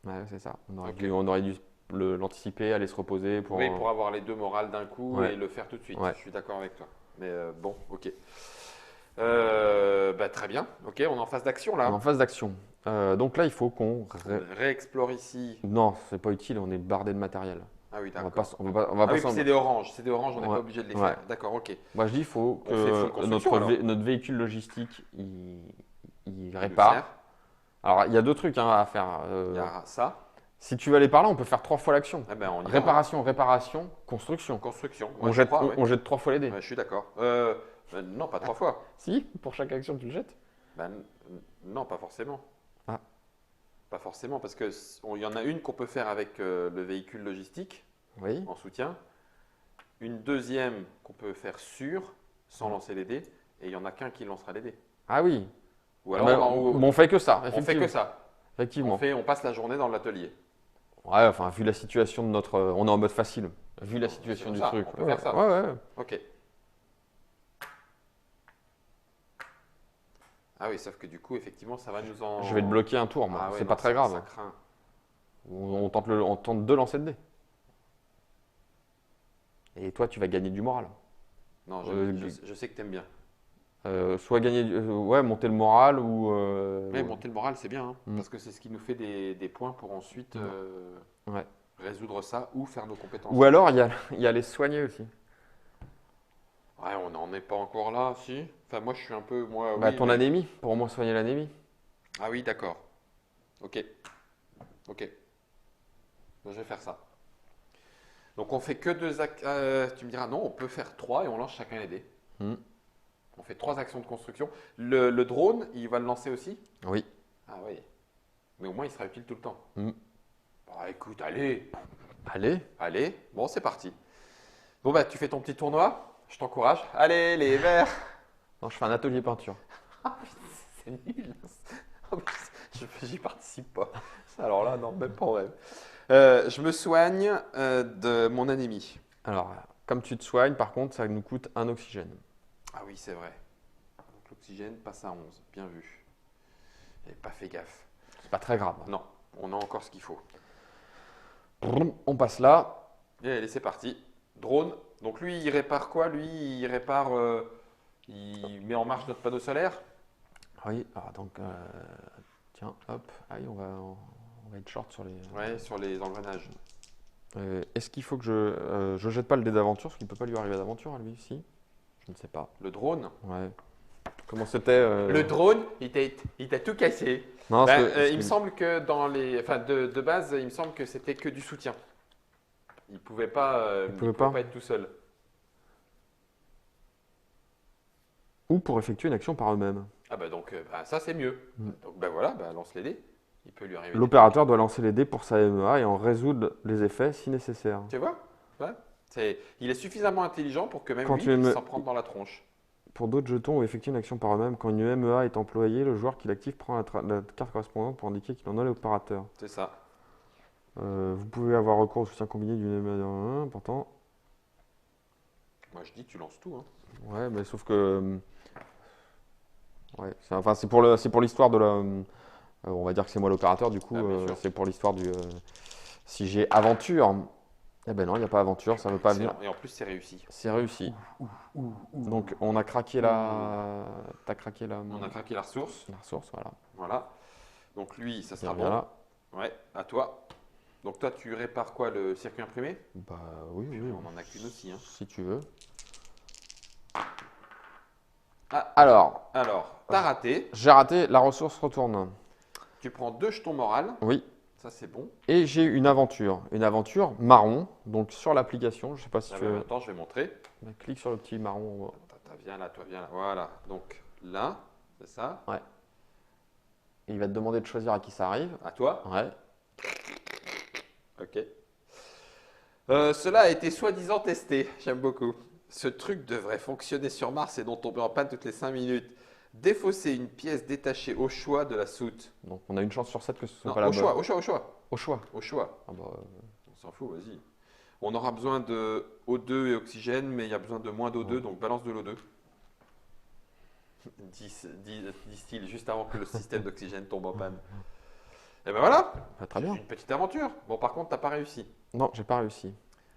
Ouais, c'est ça. Ok. On aurait dû l'anticiper, aller se reposer pour. Oui, pour avoir les 2 morales d'un coup Ouais. et le faire tout de suite. Ouais. Je suis d'accord avec toi. Mais bon, ok. Bah, très bien. Ok, on est en phase d'action On est là. en phase d'action. Donc là, il faut qu'on. Réexplore ici. Non, c'est pas utile, on est bardé de matériel. Ah oui, On va d'accord. pas, on va Ah pas oui, s'en- puis c'est des oranges. C'est des oranges, on n'est Ouais. pas obligé de les Ouais. faire. D'accord, ok. Moi, je dis, il faut On fait full que construction, alors. notre véhicule logistique, il Il nous répare. sert. Alors, il y a 2 trucs à faire. Il y a ça. Si tu veux aller par là, on peut faire 3 fois l'action. Eh ben, on y va. Réparation, réparation, construction. Construction. On Moi, je jette, crois, ouais. on jette 3 fois les dés. Ouais, je suis d'accord. Non, pas 3 fois. Si, pour chaque action, tu le jettes. Ben, non, pas forcément. Ah. Pas forcément, parce que il y en a une qu'on peut faire avec le véhicule logistique Oui. en soutien, une deuxième qu'on peut faire sans lancer les dés, et il y en a qu'un qui lancera les dés. Ah oui. Ou Ah alors ben, on fait que ça, on fait effectivement. que ça. Effectivement. On passe la journée dans l'atelier. Ouais, enfin, vu la situation de notre. On est en mode facile. Vu la situation comme du ça, truc. on peut faire ça. Ouais, ouais. Ok. Ah oui, sauf que du coup, effectivement, ça va nous en. Je vais te bloquer un tour, moi. Ah ouais, c'est non, pas très ça- grave. Ça craint. On tente 2 lancers de dés. Et toi, tu vas gagner du moral. Non, je sais que t'aimes bien. Soit gagner, ouais, monter le moral ou. Mais monter le moral, c'est bien, hein, Mm. parce que c'est ce qui nous fait des points pour ensuite Ouais. résoudre ça ou faire nos compétences. Ou alors, il y a les soigner aussi. Ouais, on n'en est pas encore là, si. Enfin, moi, je suis un peu. Moi, Bah, oui, ton mais- anémie, pour au moins soigner l'anémie. Ah oui, d'accord. Ok. Ok. Ben, je vais faire ça. Donc, on fait que 2 actions. Tu me diras, non, on peut faire 3 et on lance chacun les dés. Mm. On fait 3 actions de construction. Le drone, il va le lancer aussi? Oui. Ah oui. Mais au moins, il sera utile tout le temps. Mm. Bah, écoute, allez. Allez. Allez. Bon, c'est parti. Bon, bah, tu fais ton petit tournoi. Je t'encourage. Allez, les verts. Non, je fais un atelier peinture. C'est nul. J'y participe pas. Alors là, non, même pas en rêve. Je me soigne de mon anémie. Alors, comme tu te soignes, par contre, ça nous coûte 1 oxygène. Ah oui, c'est vrai. Donc l'oxygène passe à 11. Bien vu. J'avais pas fait gaffe. C'est pas très grave. Non, on a encore ce qu'il faut. On passe là. Et allez, c'est parti. Drone. Donc lui, il répare quoi? Lui, il répare. Il met en marche notre panneau solaire. Oui, alors donc, tiens, hop, allez, on va être short sur les. Ouais, sur les engrenages. Est-ce qu'il faut que je jette pas le dé d'aventure, parce qu'il peut pas lui arriver d'aventure à lui, si? Je ne sais pas. Le drone. Ouais. Comment c'était Le drone, il t'a tout cassé. Non, Il me semble que dans les. Enfin, de base, il me semble que c'était que du soutien. Il pouvait pas, il pouvait pouvait pas être tout seul. Ou pour effectuer une action par eux-mêmes. Ah bah donc, ça c'est mieux. Mm. Donc bah voilà, bah, lance les dés. Il peut lui arriver. L'opérateur doit lancer les dés pour sa MEA et en résoudre les effets si nécessaire. Tu vois? Ouais. Il est suffisamment intelligent pour que même Quand lui tu puisse me- s'en prendre dans la tronche. Pour d'autres jetons ou effectuer une action par eux-mêmes, quand une MEA est employée, le joueur qui l'active prend la carte correspondante pour indiquer qu'il en a l'opérateur. C'est ça. Vous pouvez avoir recours au soutien combiné d'une MEA, pourtant. Moi je dis, tu lances tout. Hein. Ouais, mais sauf que. Ouais, c'est pour l'histoire On va dire que c'est moi l'opérateur, du coup, Ah, bien sûr. c'est pour l'histoire du. Si j'ai aventure, eh ben non, il n'y a pas aventure, ça ne veut pas venir. Excellent. Et en plus, c'est réussi. C'est réussi. Donc on a craqué la. T'as craqué la. On a craqué la ressource. La ressource, voilà. Voilà. Donc lui, ça Il sera revient bon. là. Ouais, à toi. Donc toi, tu répares quoi, le circuit imprimé? Bah oui, oui, On en a qu'une aussi, hein. si tu veux. Ah, Alors, alors, t'as raté. j'ai raté, la ressource retourne. Tu prends 2 jetons morales. Oui. Ça, c'est bon. Et j'ai une aventure. Une aventure marron. Donc sur l'application, je sais pas si Ah tu ben, veux. attends, je vais montrer. Clique sur le petit marron. Viens là, toi, viens là. Voilà. Donc là, c'est ça. Ouais. Et il va te demander de choisir à qui ça arrive. À toi. Ouais. Ok. Cela a été soi-disant testé. J'aime beaucoup. Ce truc devrait fonctionner sur Mars et non tomber en panne toutes les 5 minutes. Défausser une pièce détachée au choix de la soute. Donc on a une chance sur 7 que ce soit Non, pas la au choix, bonne. au choix, au choix. Au choix. Au choix. Ah bah, On s'en fout, vas-y. On aura besoin de O2 et oxygène, mais il y a besoin de moins d'O2, donc balance de l'O2. Disent-ils juste avant que le système d'oxygène tombe en panne. Et ben voilà, très bien. une petite aventure. Bon, par contre, t'as pas réussi. Non, j'ai pas réussi.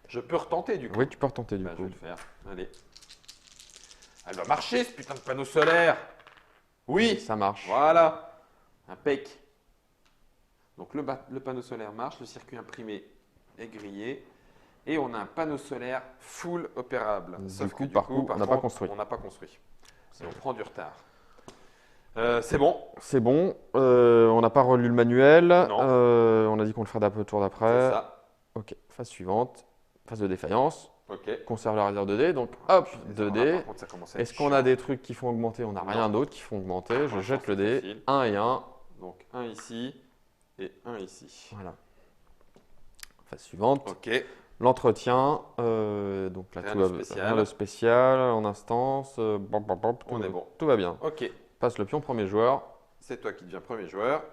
Je peux retenter du coup. Oui, tu peux retenter du Ben, je coup. vais le faire. Allez. Elle va marcher ce putain de panneau solaire. Oui, Ça marche. voilà. Impec. Donc le panneau solaire marche, le circuit imprimé est grillé. Et on a un panneau solaire full opérable. Sauf que par coup, on n'a pas contre, construit. on n'a pas construit. Et on prend du retard. C'est bon. C'est bon. On n'a pas relu le manuel. Non. On a dit qu'on le ferait d'un peu tour C'est d'après. ça. Ok, phase suivante. Phase de défaillance. Ok. Conserve la réserve 2D. Donc hop, Par 2D. contre, ça commence à être Est-ce qu'on a chiant. des trucs qui font augmenter? On n'a rien d'autre qui font augmenter. Je l'instant, jette le c'est dé. facile. 1 et 1. Donc un ici et un ici. Voilà. Phase suivante. Ok. L'entretien. Donc là, Rien tout de va spécial. rien de spécial. En instance. On est bon. Tout va bien. Ok. Passe le pion, premier joueur. C'est toi qui deviens premier joueur.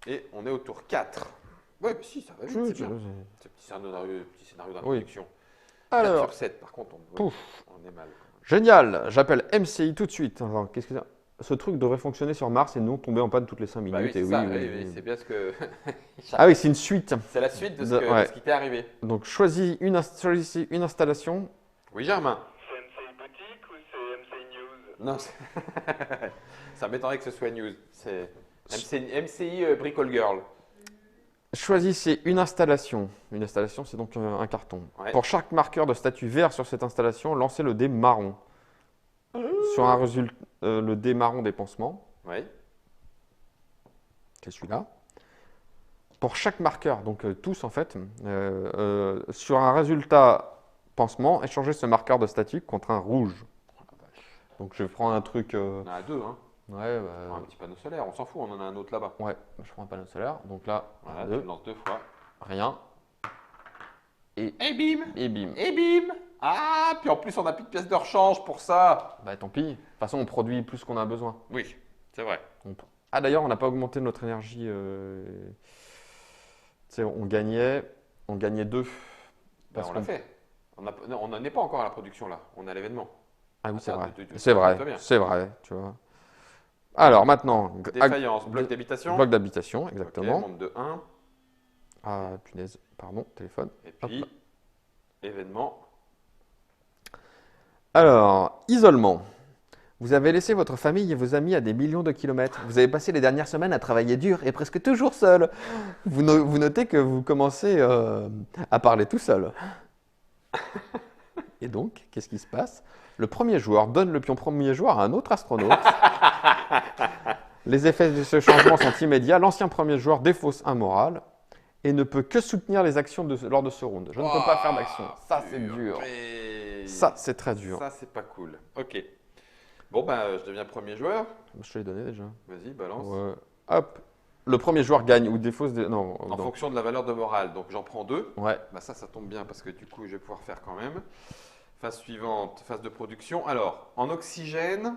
Et on est au tour 4. Ouais, mais si, ça va vite, c'est bien. C'est petit scénario d'introduction. 4 Alors, sur 7, par contre, Pouf. on est mal. génial. J'appelle MCI tout de suite. Enfin, qu'est-ce que c'est? Ce truc devrait fonctionner sur Mars et non tomber en panne toutes les 5 minutes. Bah oui, et c'est oui, ça, oui, oui, oui. c'est bien ce que. Ah oui, c'est une suite. C'est la suite de ce, Ouais. de ce qui t'est arrivé. Donc choisis une installation. Oui, Germain. C'est MCI Boutique ou c'est MCI News? Non, ça m'étonnerait que ce soit news. C'est MCI Bricole Girl. Choisissez une installation. Une installation, c'est donc un carton. Ouais. Pour chaque marqueur de statut vert sur cette installation, lancez le dé marron. Sur un résultat, le dé marron des pansements, Oui. c'est celui-là. Pour chaque marqueur, donc tous en fait, sur un résultat pansement, échangez ce marqueur de statut contre un rouge. Donc je prends un truc. On en a deux, hein. Ouais, On prend un petit panneau solaire, on s'en fout, on en a un autre là-bas. ouais, je prends un panneau solaire. Donc là, Voilà, deux, tu lances 2 fois. rien. Et bim. Et bim. Et bim. Ah, puis en plus, on n'a plus de pièces de rechange pour ça. Bah tant pis. De toute façon, on produit plus qu'on a besoin. Oui, c'est vrai. Ah d'ailleurs, on n'a pas augmenté notre énergie. Tu sais, on gagnait 2. Ben, on l'a fait. On n'en est pas encore à la production là, on est à l'événement. Ah oui, c'est Attends, vrai. tu- C'est vrai. toi bien. C'est vrai, tu vois. Alors maintenant, Défaillance, bloc d'habitation. bloc d'habitation, Ok, exactement. monte de 1. Ah punaise, pardon, téléphone. Et puis, événement. Alors, isolement. Vous avez laissé votre famille et vos amis à des millions de kilomètres. Vous avez passé les dernières semaines à travailler dur et presque toujours seul. Vous notez que vous commencez à parler tout seul. Et donc, qu'est-ce qui se passe? Le premier joueur donne le pion premier joueur à un autre astronaute. Les effets de ce changement sont immédiats. L'ancien premier joueur défausse un moral et ne peut que soutenir les actions lors de ce round. Je ne peux pas faire d'action. Ça, c'est dur. Mais... Ça, c'est très dur. Ça, c'est pas cool. Ok. Bon, ben, je deviens premier joueur. Je te l'ai donné déjà. Vas-y, balance. Ouais. Hop. Le premier joueur gagne ou défausse des... Non, En non. fonction de la valeur de morale. Donc, j'en prends 2. Ouais. Bah, ça tombe bien parce que du coup, je vais pouvoir faire quand même. Phase suivante, phase de production. Alors, en oxygène,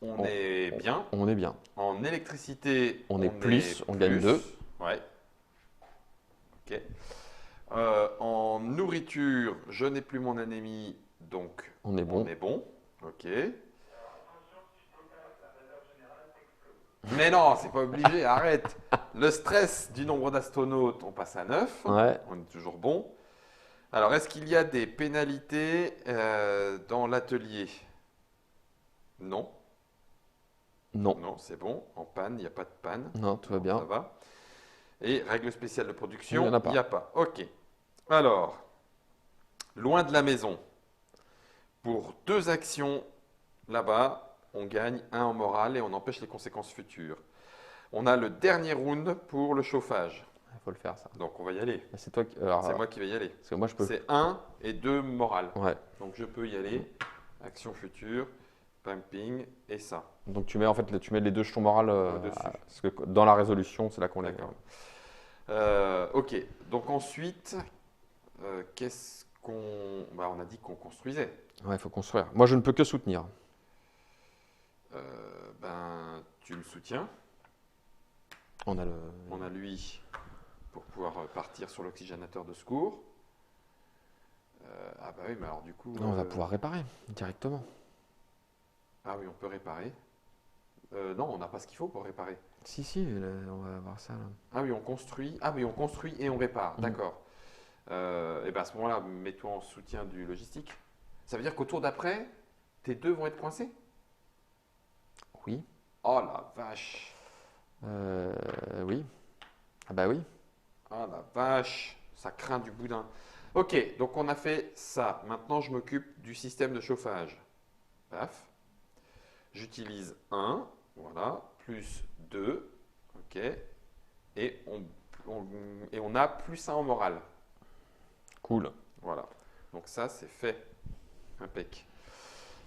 on est bien. On est bien. En électricité, On est plus, on gagne 2. Ouais. Ok. En nourriture, je n'ai plus mon anémie, donc On est bon. on est bon. Ok. Mais non, c'est pas obligé, arrête. Le stress du nombre d'astronautes, on passe à 9. Ouais. On est toujours bon. Alors, est-ce qu'il y a des pénalités dans l'atelier? Non. Non. Non, c'est bon. En panne, il n'y a pas de panne. Non, tout va Non, bien. ça va. Et règle spéciale de production, Il y en a pas. il n'y a pas. Ok. Alors, loin de la maison. Pour 2 actions là-bas, on gagne 1 en morale et on empêche les conséquences futures. On a le dernier round pour le chauffage. Il faut le faire, ça. Donc on va y aller. Bah, c'est toi qui. Alors, C'est moi qui vais y aller. Parce que moi, je peux. C'est 1 et 2 morale. Ouais. Donc je peux y aller. Action future, pumping et ça. Donc tu mets en fait, tu mets les 2 jetons morales Au-dessus. parce que dans la résolution, c'est là qu'on les. D'accord. Ok. Donc ensuite, qu'est-ce qu'on. Bah, on a dit qu'on construisait. Ouais, il faut construire. Moi, je ne peux que soutenir. Ben, tu le soutiens. On a le. On a lui pour pouvoir partir sur l'oxygénateur de secours. Ah bah oui, mais alors du coup... Non, on va pouvoir réparer directement. Ah oui, on peut réparer. Non, on n'a pas ce qu'il faut pour réparer. Si, si, on va voir ça là. Ah oui, on construit. Ah oui, on construit et on répare. Mhm. D'accord. Et ben à ce moment-là, mets-toi en soutien du logistique. Ça veut dire qu'au tour d'après, tes 2 vont être coincés? Oui. Oh la vache. Oui. Ah bah oui. Ah la vache. Ça craint du boudin. Ok, donc on a fait ça. Maintenant, je m'occupe du système de chauffage. Paf. J'utilise 1, voilà, plus 2, ok. Et on a plus 1 en morale. Cool. Voilà. Donc ça, c'est fait. Impec.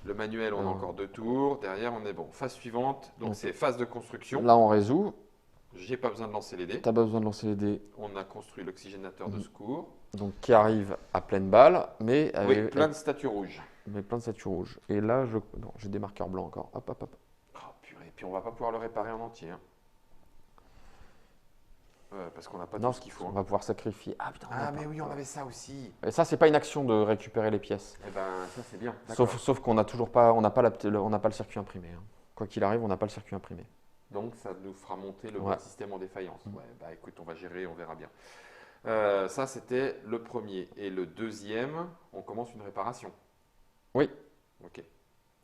Le manuel, on a Alors. encore 2 tours. Derrière, on est bon. Phase suivante, donc Ok. c'est phase de construction. Là, on résout. J'ai pas besoin de lancer les dés. T'as pas besoin de lancer les dés. On a construit l'oxygénateur de Mhm. secours. Donc, qui arrive à pleine balle, mais Oui, avec, plein de statues rouges. mais plein de statues rouges. Et là, non, j'ai des marqueurs blancs encore. Hop, hop, hop. Oh purée, puis on va pas pouvoir le réparer en entier. Hein. Parce qu'on n'a pas Non, tout ce qu'il faut. on Hein. va pouvoir sacrifier. Ah putain, on a Ah pas. mais oui, on avait ça aussi. Et ça, c'est pas une action de récupérer les pièces. Eh ben, ça c'est bien. D'accord. Sauf qu'on n'a toujours pas, on n'a pas, on n'a pas le circuit imprimé. Hein. Quoi qu'il arrive, on n'a pas le circuit imprimé. Donc ça nous fera monter le Ouais. bon système en défaillance. Ouais, bah écoute, on va gérer, on verra bien. Ça c'était le premier. Et le deuxième, on commence une réparation. Oui. Ok.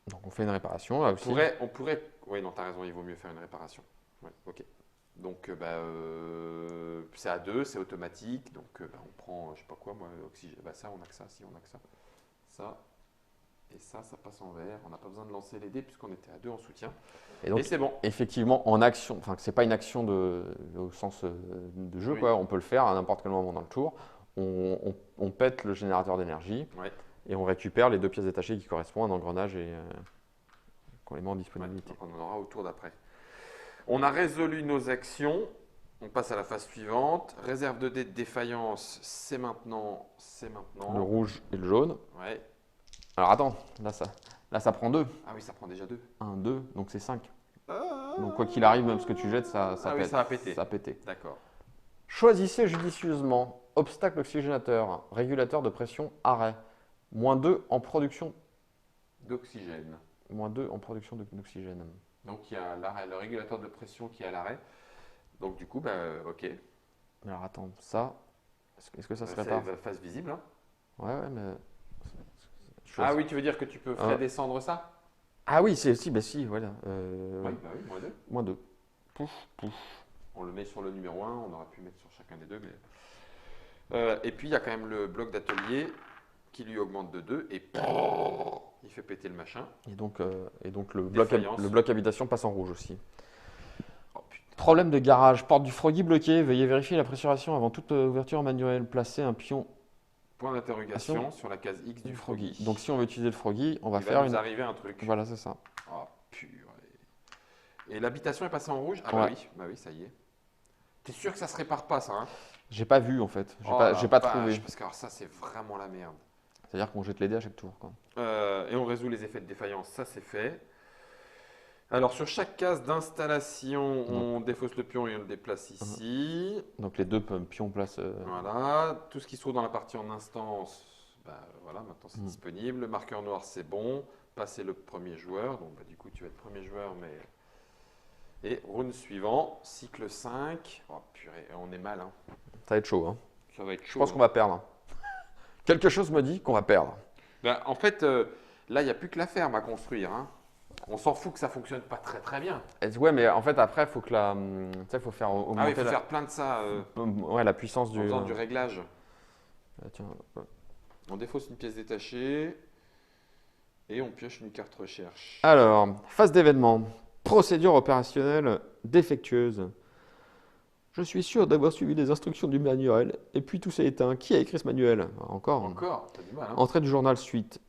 Donc on fait une réparation là aussi. On pourrait. Oui, non, t'as raison, il vaut mieux faire une réparation. Ouais, ok. Donc c'est à 2, c'est automatique. Donc on prend, je sais pas quoi, moi, oxygène. Bah ça, on a que ça, si on a que ça. Ça. Et ça passe en vert. On n'a pas besoin de lancer les dés puisqu'on était à 2 en soutien. Et donc, Et c'est bon. effectivement, en action, enfin, c'est pas une action au sens de jeu, Oui. quoi. On peut le faire à n'importe quel moment dans le tour. On pète le générateur d'énergie Ouais. et on récupère les 2 pièces détachées qui correspondent à un engrenage et qu'on les met en Ouais, disponibilité. donc on en aura au tour d'après. On a résolu nos actions. On passe à la phase suivante. Réserve de dés de défaillance, c'est maintenant. C'est maintenant. Le rouge et le jaune. Ouais. Alors attends, là ça prend 2. Ah oui, ça prend déjà 2. 1, 2, donc c'est 5. Donc quoi qu'il arrive, même ce que tu jettes, ça Ah oui, pète. ça a pété. Ça a pété. D'accord. Choisissez judicieusement. Obstacle oxygénateur, régulateur de pression, arrêt. -2 en production. D'oxygène. -2 en production d'oxygène. Donc il y a l'arrêt, le régulateur de pression qui est à l'arrêt. Donc du coup, ok. Alors attends, ça, est-ce que ça se C'est répare? la phase visible. Hein. Ouais, mais. Ah oui, tu veux dire que tu peux faire Ah. descendre ça? Ah oui, si, bah si, voilà. Oui, bah oui, moins 2. -2. Pouf, pouf. On le met sur le numéro 1, on aurait pu mettre sur chacun des deux. Mais... et puis il y a quand même le bloc d'atelier qui lui augmente de 2 et il fait péter le machin. Et donc le Défaillance. bloc habitation passe en rouge aussi. Oh putain. Problème de garage. Porte du Froggy bloquée. Veuillez vérifier la pressurisation avant toute ouverture manuelle. Placer un pion Point d'interrogation sur la case X du Froggy. Donc si on veut utiliser le Froggy, on va il faire va nous une. arriver un truc. Voilà, c'est ça. Oh purée. Et l'habitation est passée en rouge? Ah Ouais. bah oui, ça y est. T'es sûr que ça se répare pas ça, hein? J'ai pas vu en fait. J'ai Oh pas, la j'ai pas vache, trouvé. Parce que alors, ça c'est vraiment la merde. C'est-à-dire qu'on jette les dés à chaque tour, quoi. Et on résout les effets de défaillance, ça c'est fait. Alors sur chaque case d'installation, on défausse le pion et on le déplace ici. Donc les 2 pions place. Voilà, tout ce qui se trouve dans la partie en instance, voilà, maintenant c'est Mhm. disponible. Le marqueur noir c'est bon, passer le premier joueur. Donc du coup tu vas être premier joueur, mais Et round suivant, cycle 5. Oh purée, on est mal. Hein. Ça va être chaud. Hein. Ça va être Je chaud. pense qu'on va perdre. Quelque chose me dit qu'on va perdre. Ben, en fait, là, il n'y a plus que la ferme à construire. Hein. On s'en fout que ça fonctionne pas très très bien. Ouais, mais en fait, après, il faut que tu sais, faut faire Ah oui, augmenter il faut faire plein de ça ouais, la puissance en du. faisant du réglage. Tiens, On défausse une pièce détachée et on pioche une carte recherche. alors, phase d'événement. Procédure opérationnelle défectueuse. Je suis sûr d'avoir suivi les instructions du manuel et puis tout s'est éteint. Qui a écrit ce manuel? Encore. Encore, t'as du mal. Hein. Entrée du journal suite.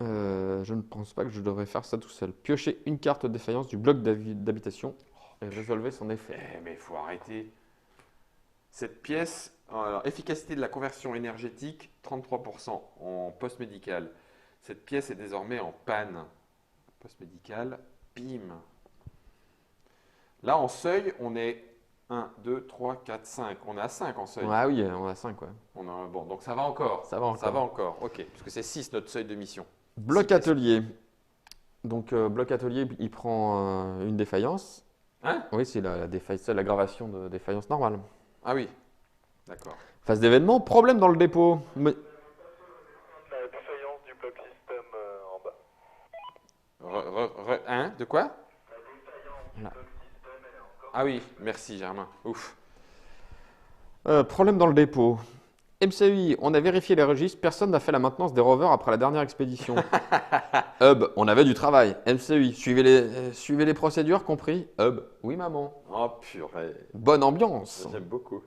Je ne pense pas que je devrais faire ça tout seul. Piocher une carte de défaillance du bloc d'habitation et résolver son effet. Mais il faut arrêter. Cette pièce, alors, efficacité de la conversion énergétique, 33% en post-médical. Cette pièce est désormais en panne. Post-médical, bim. Là, en seuil, on est 1, 2, 3, 4, 5. On est à 5 en seuil. Ah oui, on a 5 ouais. Bon, donc ça va encore. Ça va encore. Ça va encore, ok. Puisque c'est 6 notre seuil de mission. Bloc Six atelier. Donc bloc atelier, il prend une défaillance. Hein? Oui, c'est c'est l'aggravation de défaillance normale. Ah oui, d'accord. Phase d'événement, problème dans le dépôt. La défaillance du bloc système en bas. Hein? De quoi? La défaillance du Là. bloc système, elle est encore. Ah oui, merci Germain. Ouf. Problème dans le dépôt. MCI, on a vérifié les registres, personne n'a fait la maintenance des rovers après la dernière expédition. Hub, on avait du travail. MCI, suivez les procédures, compris? Hub, oui maman. Oh purée. Bonne ambiance. J'aime beaucoup.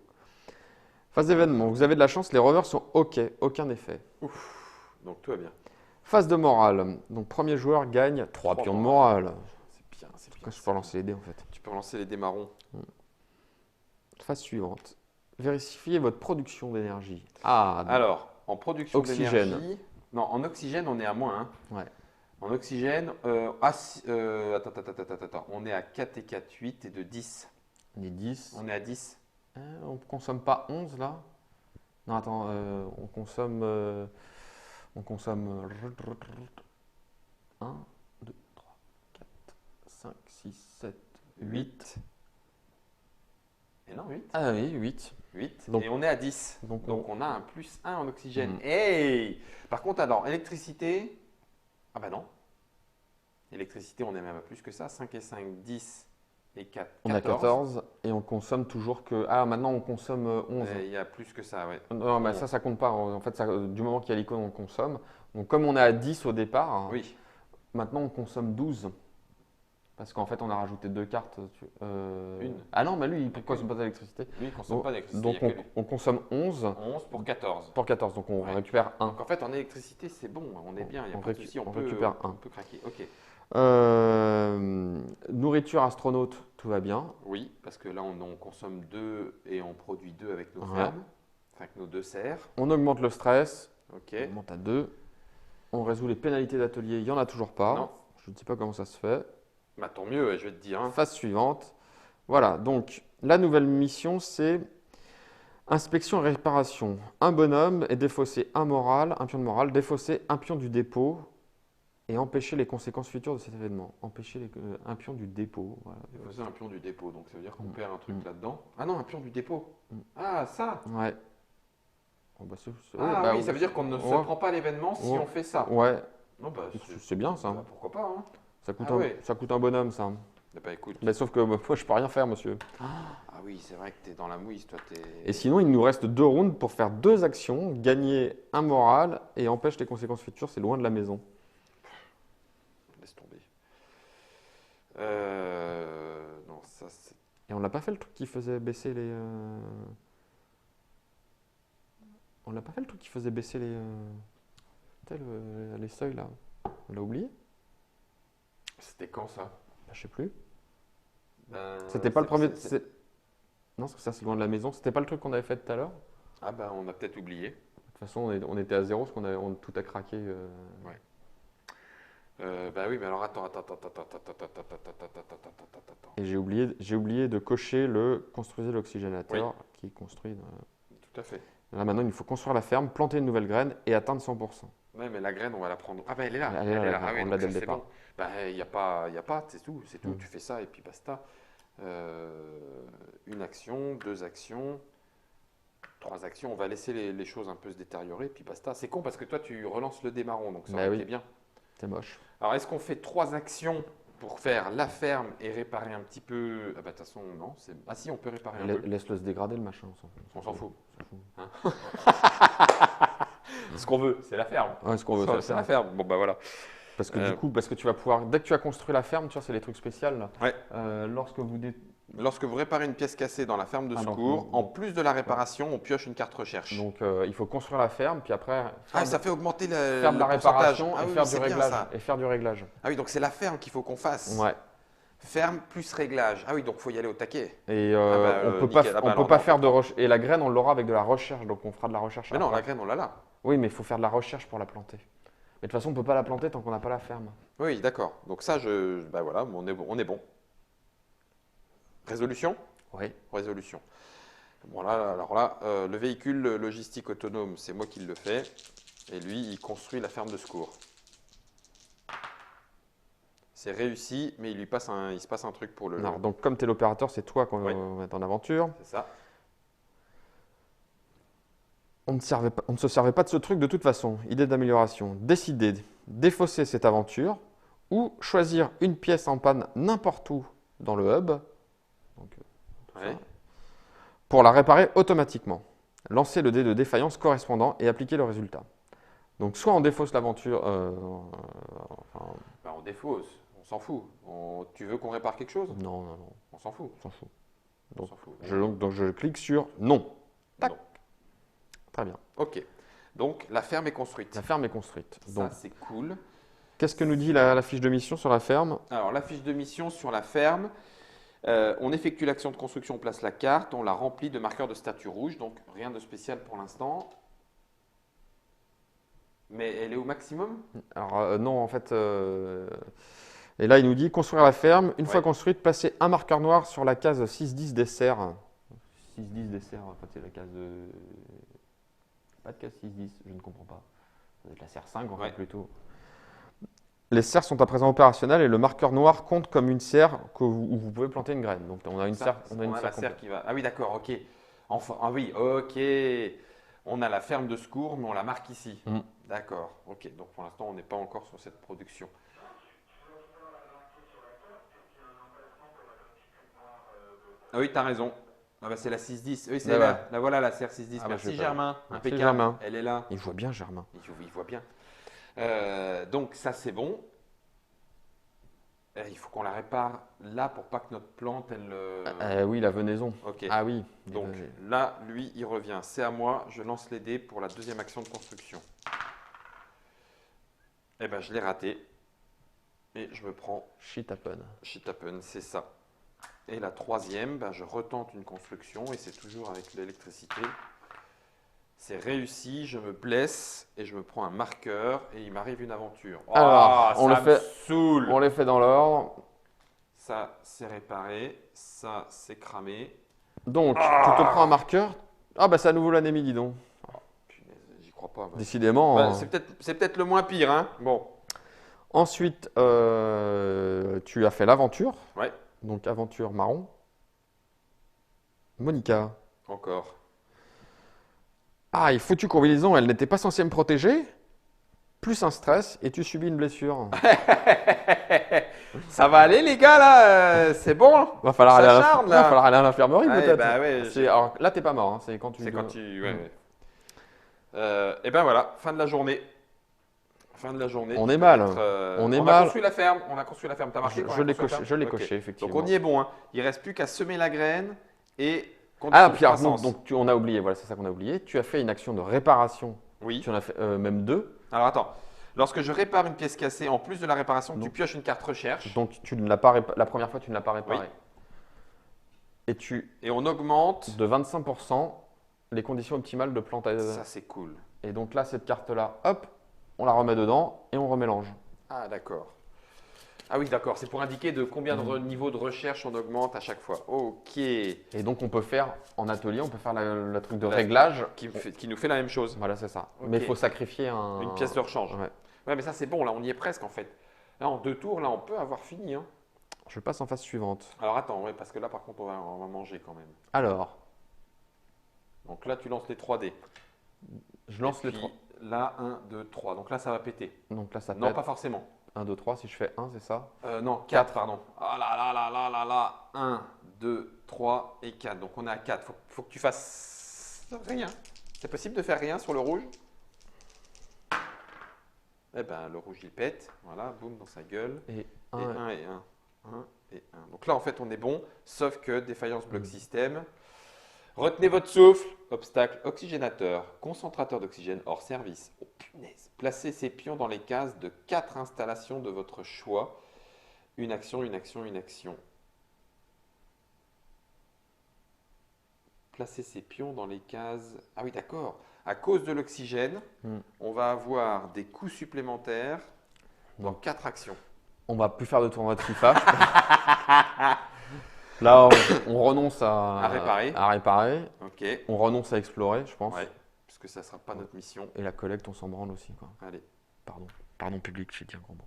Phase d'événement, vous avez de la chance, les rovers sont OK, aucun effet. Donc tout va bien. Phase de morale, donc premier joueur gagne 3 Trois pions de morale. morale. C'est bien, c'est bien. Quand je peux relancer les dés en fait. Tu peux relancer les dés marrons. Phase suivante, vérifiez votre production d'énergie. Ah, Alors, en production Oxygène. d'énergie. Non, en oxygène, on est à moins. Hein. ouais. En oxygène, attends. On est à 4 et 4, 8 et de 10. On est 10. On est à 10. On consomme pas 11 là? Non, attends, on consomme. 1, 2, 3, 4, 5, 6, 7, 8. Et non, 8. Ah oui, 8. 8. Donc- Et on est à 10. Donc, Donc on a un plus 1 en oxygène. Mm. Hey! Par contre, alors, électricité. Ah bah non. Électricité, on est même à plus que ça. 5 et 5, 10 et 4, 14. on a 14 et on consomme toujours que. Ah, maintenant on consomme 11. Il y a plus que ça, ouais. Non, mais ça compte pas. En fait, du moment qu'il y a l'icône, on consomme. Donc, comme on est à 10 au départ, Oui. maintenant on consomme 12. Parce qu'en fait, on a rajouté 2 cartes. Une. Ah non, mais lui, il ne consomme pas d'électricité. Lui, il ne consomme pas d'électricité. Donc, il y a que lui. on consomme 11 11 pour 14. pour 14. Donc, on Ouais. récupère 1. Donc en fait, en électricité, c'est bon. On est bien. Il n'y a On pas de souci. on récupère un. On peut craquer. Ok. Nourriture astronaute, tout va bien. Oui, parce que là, on consomme 2 et on produit 2 avec nos Ouais. fermes. Enfin, avec nos 2 serres. On augmente le stress. Ok. On monte à 2. On résout les pénalités d'atelier. Il n'y en a toujours pas. Non. Je ne sais pas comment ça se fait. Bah, tant mieux, je vais te dire. Hein. Phase suivante. Voilà, donc la nouvelle mission, c'est inspection et réparation. Un bonhomme est défaussé un pion de morale, défausser un pion du dépôt et empêcher les conséquences futures de cet événement. Empêcher un pion du dépôt. Voilà. C'est un pion du dépôt, donc ça veut dire qu'on Mm. perd un truc Mm. là-dedans. Ah non, un pion du dépôt. Mm. Ah, ça. Ouais. Oh, bah, Ah bah, oui, ça veut dire qu'on ne se ouais. prend pas l'événement si Ouais. on fait ça. Ouais, Non, bah, c'est bien ça. bah, pourquoi pas. Hein. Ça coûte, Ah ouais. ça coûte un bonhomme ça. Bah écoute. Mais sauf que moi je peux rien faire monsieur. Ah oui, c'est vrai que t'es dans la mouise, toi. Et sinon il nous reste 2 rounds pour faire 2 actions, gagner un moral et empêche les conséquences futures, c'est loin de la maison. Laisse tomber. Non, ça c'est. Et on l'a pas fait le truc qui faisait baisser les... On l'a pas fait le truc qui faisait baisser les... tu sais, les seuils là. On l'a oublié? C'était quand ça? Bah, je sais plus. Ben, C'était pas le premier... c'est- Non, parce que ça c'est loin de la maison. C'était pas le truc qu'on avait fait tout à l'heure? Ah bah on a peut-être oublié. De toute façon on était à 0 parce qu'on tout a craqué. Bah oui, mais alors attends. Et j'ai oublié de cocher le construisez l'oxygénateur qui est construit. Tout à fait. Là maintenant il faut construire la ferme, planter une nouvelle graine et atteindre 100%. Ouais, mais la graine, on va la prendre. Ah, bah elle est là. Elle est là, la graine, Ah, oui, on donc l'a dès ça, le c'est départ. bon. Bah, il n'y a pas, c'est tout. C'est tout. Mm. Tu fais ça et puis basta. Une action, deux actions, trois actions. On va laisser les choses un peu se détériorer, puis basta. C'est con parce que toi, tu relances le démarron, donc ça Bah aurait oui. été bien. C'est moche. Alors, est-ce qu'on fait trois actions pour faire la ferme et réparer un petit peu? Ah, bah, de toute façon, non. Ah, si, on peut réparer un peu. Laisse-le se dégrader le machin. On s'en fout. On s'en fout. Ce qu'on veut, c'est la ferme. Ouais, ce qu'on veut, C'est la ferme. Bon, bah voilà. Parce que Euh, du coup, parce que tu vas pouvoir, dès que tu as construit la ferme, tu vois, c'est les trucs spéciaux là. Ouais. Lorsque vous Lorsque vous réparez une pièce cassée dans la ferme de Ah, secours, donc, en plus de la réparation, on pioche une carte recherche. donc il faut construire la ferme, puis après Ah, ça fait augmenter faire de le la pourcentage. réparation Ah et oui, faire oui, du c'est bien réglage. ça. Et faire du réglage. Ah oui, donc c'est la ferme qu'il faut qu'on fasse. Ouais. Ferme plus réglage. Ah oui, donc il faut y aller au taquet. Et bah, on peut nickel. pas, Ah bah, on alors, peut pas non, faire de recherche. Et la graine, on l'aura avec de la recherche, donc on fera de la recherche. Mais non, après. la graine, on l'a là. Oui, mais il faut faire de la recherche pour la planter. Mais de toute façon, on peut pas la planter tant qu'on n'a pas la ferme. Oui, d'accord. Donc ça, bah voilà, on est bon. On est bon. Résolution? Oui. Résolution. Bon là, alors là, le véhicule logistique autonome, c'est moi qui le fais. Et lui, il construit la ferme de secours. C'est réussi, mais il se passe un truc pour le. Alors, donc, comme tu es l'opérateur, c'est toi qu'on Oui. va mettre en aventure. C'est ça. On ne se servait pas de ce truc de toute façon. Idée d'amélioration. Décider, défausser cette aventure ou choisir une pièce en panne n'importe où dans le hub. Donc, tout Ouais. ça. Pour la réparer automatiquement. Lancer le dé de défaillance correspondant et appliquer le résultat. Donc soit on défausse l'aventure, enfin, Bah, on défausse, on s'en fout. Tu veux qu'on répare quelque chose? non, non, non, On s'en fout. on s'en fout. On Donc, s'en fout. Donc je clique sur non. Tac. Non. Très bien. Ok. Donc la ferme est construite. La ferme est construite. Ça, Donc c'est cool. qu'est-ce que nous dit la fiche de mission sur la ferme? Alors la fiche de mission sur la ferme, on effectue l'action de construction, on place la carte, on la remplit de marqueurs de statut rouge, donc rien de spécial pour l'instant. Mais elle est au maximum? Alors non, en fait, et là il nous dit construire la ferme. Une fois Ouais. construite, placer un marqueur noir sur la case 6-10 des serres. 6-10 des serres, en fait c'est la case de... Pas de case 6-10, je ne comprends pas. Ça doit être la serre 5 en Ouais. fait plutôt. Les serres sont à présent opérationnelles et le marqueur noir compte comme une serre où vous pouvez planter une graine. Donc on a une Ça, serre, on a une la serre serre complète. qui va. Ah oui, d'accord, ok. Enfin, ah oui, ok. On a la ferme de secours, mais on la marque ici. Mm. D'accord, ok. Donc pour l'instant, on n'est pas encore sur cette production. Ah oui, tu as raison. Ah bah c'est la 610. Oui, c'est Ouais, là. ouais. La voilà la serre 610. Ah bah, je Merci vais pas- Germain. Merci, Impeccable. Germain. Elle est là. Il voit bien Germain. Il voit bien. Donc ça c'est bon. Il faut qu'on la répare là pour pas que notre plante elle. Oui, la venaison. Ok. Ah oui. Donc là, lui, il revient. C'est à moi. Je lance les dés pour la deuxième action de construction. Eh ben, je l'ai raté. Et je me prends Shit happen. shit happen, c'est ça. Et la troisième, ben, je retente une construction et c'est toujours avec l'électricité. C'est réussi, je me blesse et je me prends un marqueur et il m'arrive une aventure. Alors, on ça le me fait- saoule. On les fait dans l'ordre. Ça, c'est réparé. Ça, c'est cramé. Donc, tu te prends un marqueur. Ah bah c'est à nouveau l'anémie, dis donc. Punaise, j'y crois pas. moi. Décidément. Bah, c'est peut-être le moins pire, hein. Bon. Ensuite, tu as fait l'aventure. Ouais. Donc aventure marron. Monica. Encore. Ah, il foutue combinaison, elle n'était pas censée me protéger. Plus un stress et tu subis une blessure. Ça va aller les gars là, c'est bon. Va falloir, Ça aller à charme, là. va falloir aller à l'infirmerie Ouais, peut-être. bah ouais, Alors là, t'es pas mort. Hein, c'est quand tu. C'est quand tu. Ouais, ouais. Et ben voilà, fin de la journée. Fin de la journée. On Tu est peux mal. mettre, On est a mal. construit la ferme. On a construit la ferme. T'as marqué Je qu'on a l'ai construit la coché, ferme je l'ai Ok. coché, effectivement. Donc on y est bon. Hein. Il reste plus qu'à semer la graine et. Ah, conditions de puis alors, croissance. donc on a oublié, voilà, c'est ça qu'on a oublié. Tu as fait une action de réparation. Oui. Tu en as fait même deux. Alors attends. Lorsque je répare une pièce cassée, en plus de la réparation, tu Donc- pioches une carte recherche Donc tu ne l'as pas la première fois, tu ne l'as pas réparé. Oui. Et tu et on augmente. de 25% les conditions optimales de plantage. Ça c'est cool. Et donc là, cette carte-là, hop, on la remet dedans et on remélange. Ah d'accord. Ah oui, d'accord. C'est pour indiquer de combien de niveau de recherche on augmente à chaque fois. Ok. Et donc, on peut faire, en atelier, on peut faire la truc de La- réglage. Qui nous fait la même chose. Voilà, c'est ça. Ok. Mais il faut sacrifier Une pièce de rechange. Ouais. Ouais, mais ça, c'est bon. Là, on y est presque, en fait. Là, en 2 tours, là, on peut avoir fini. Hein. Je passe en phase suivante. Alors, attends, ouais, parce que là, par contre, on va manger quand même. Alors, Donc là, tu lances les 3 dés. je lance Et les puis, 3. Là, 1, 2, 3. Donc là, ça va péter. Donc là, ça Non, pète. pas forcément. 1, 2, 3. Si je fais 1, c'est ça. Non, 4, pardon. Ah là là là là là là. 1, 2, 3 et 4. Donc on est à 4. Faut que tu fasses rien. C'est possible de faire rien sur le rouge? Eh ben, le rouge il pète. Voilà, boum, dans sa gueule. Et Et 1. 1 et 1. 1 et 1. Donc là, en fait, on est bon, sauf que défaillance bloc système. Retenez votre souffle. Obstacle oxygénateur. Concentrateur d'oxygène hors service. Oh punaise. Placez ces pions dans les cases de 4 installations de votre choix. Une action, une action, une action. Placez ces pions dans les cases. Ah oui, d'accord. À cause de l'oxygène, on va avoir des coûts supplémentaires dans 4 actions. On va plus faire de tournoi de FIFA. Là, on renonce À réparer. à réparer. Ok. On renonce à explorer, je pense. Ouais. Puisque ça ne sera pas notre mission. Et la collecte, on s'en branle aussi, quoi. Allez. Pardon. Pardon public, j'ai dit un gros mot.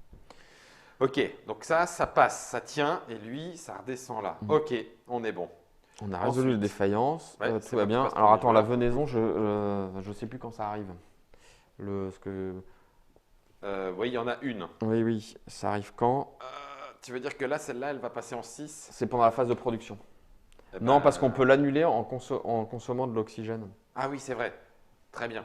Ok. Donc ça passe, ça tient. Et lui, ça redescend là. Ok. On est bon. On a résolu les Ensuite. défaillances, Ouais, tout c'est va bon, tu bien. passes Alors premier attends, la joueur. venaison, je sais plus quand ça arrive. Oui, il y en a une. Oui, ça arrive quand? Tu veux dire que là, celle-là, elle va passer en 6? C'est pendant la phase de production. Non, parce qu'on peut l'annuler en consommant de l'oxygène. Ah oui, c'est vrai. Très bien.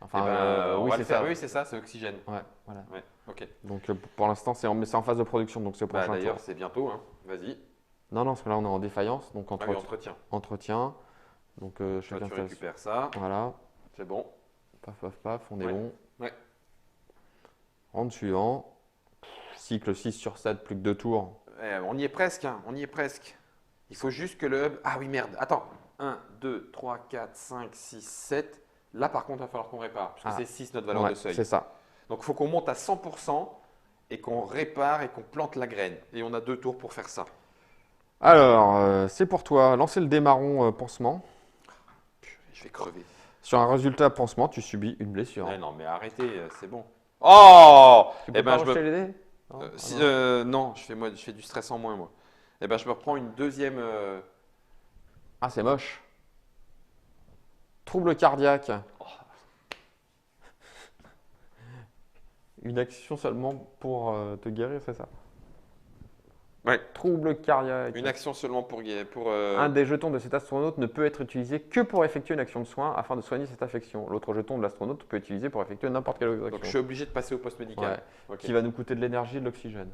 Enfin, Eh ben, on oui, va c'est le faire. ça. Oui, c'est ça, c'est oxygène. Ouais, voilà. Ouais, ok. Donc pour l'instant, c'est en phase de production, donc c'est au Bah, prochain d'ailleurs, tour. c'est bientôt. Hein. Vas-y. Non, parce que là, on est en défaillance, donc Ah oui, entretien. entretien. Donc Toi, chacun tu fait. récupères ça. Voilà, C'est bon. paf, on est Ouais. bon. Ouais. Round suivant. Cycle 6 sur 7, plus que 2 tours. On y est presque. Hein. On y est presque. Il faut juste que le hub. Ah oui, merde. Attends. 1, 2, 3, 4, 5, 6, 7. Là, par contre, il va falloir qu'on répare. Parce que Ah. c'est 6 notre valeur Ouais, de seuil. c'est ça. Donc, il faut qu'on monte à 100% et qu'on répare et qu'on plante la graine. Et on a 2 tours pour faire ça. Alors, c'est pour toi. Lancer le démarron pansement. Purée, je vais crever. Sur un résultat pansement, tu subis une blessure. Ouais, non, mais arrêtez, c'est bon. Oh! Tu peux Eh pas ben, je rejeter me... les dés? Non, non, je fais du stress en moins, moi. Eh ben, je me reprends une deuxième. Ah, c'est moche. Trouble cardiaque. Une action seulement pour te guérir, c'est ça? Ouais. Trouble cardiaque. Une action seulement pour. Un des jetons de cet astronaute ne peut être utilisé que pour effectuer une action de soin afin de soigner cette affection. L'autre jeton de l'astronaute peut être utilisé pour effectuer n'importe quelle autre Donc, je action. suis obligé de passer au poste médical. Ouais. Ok. Qui va nous coûter de l'énergie et de l'oxygène.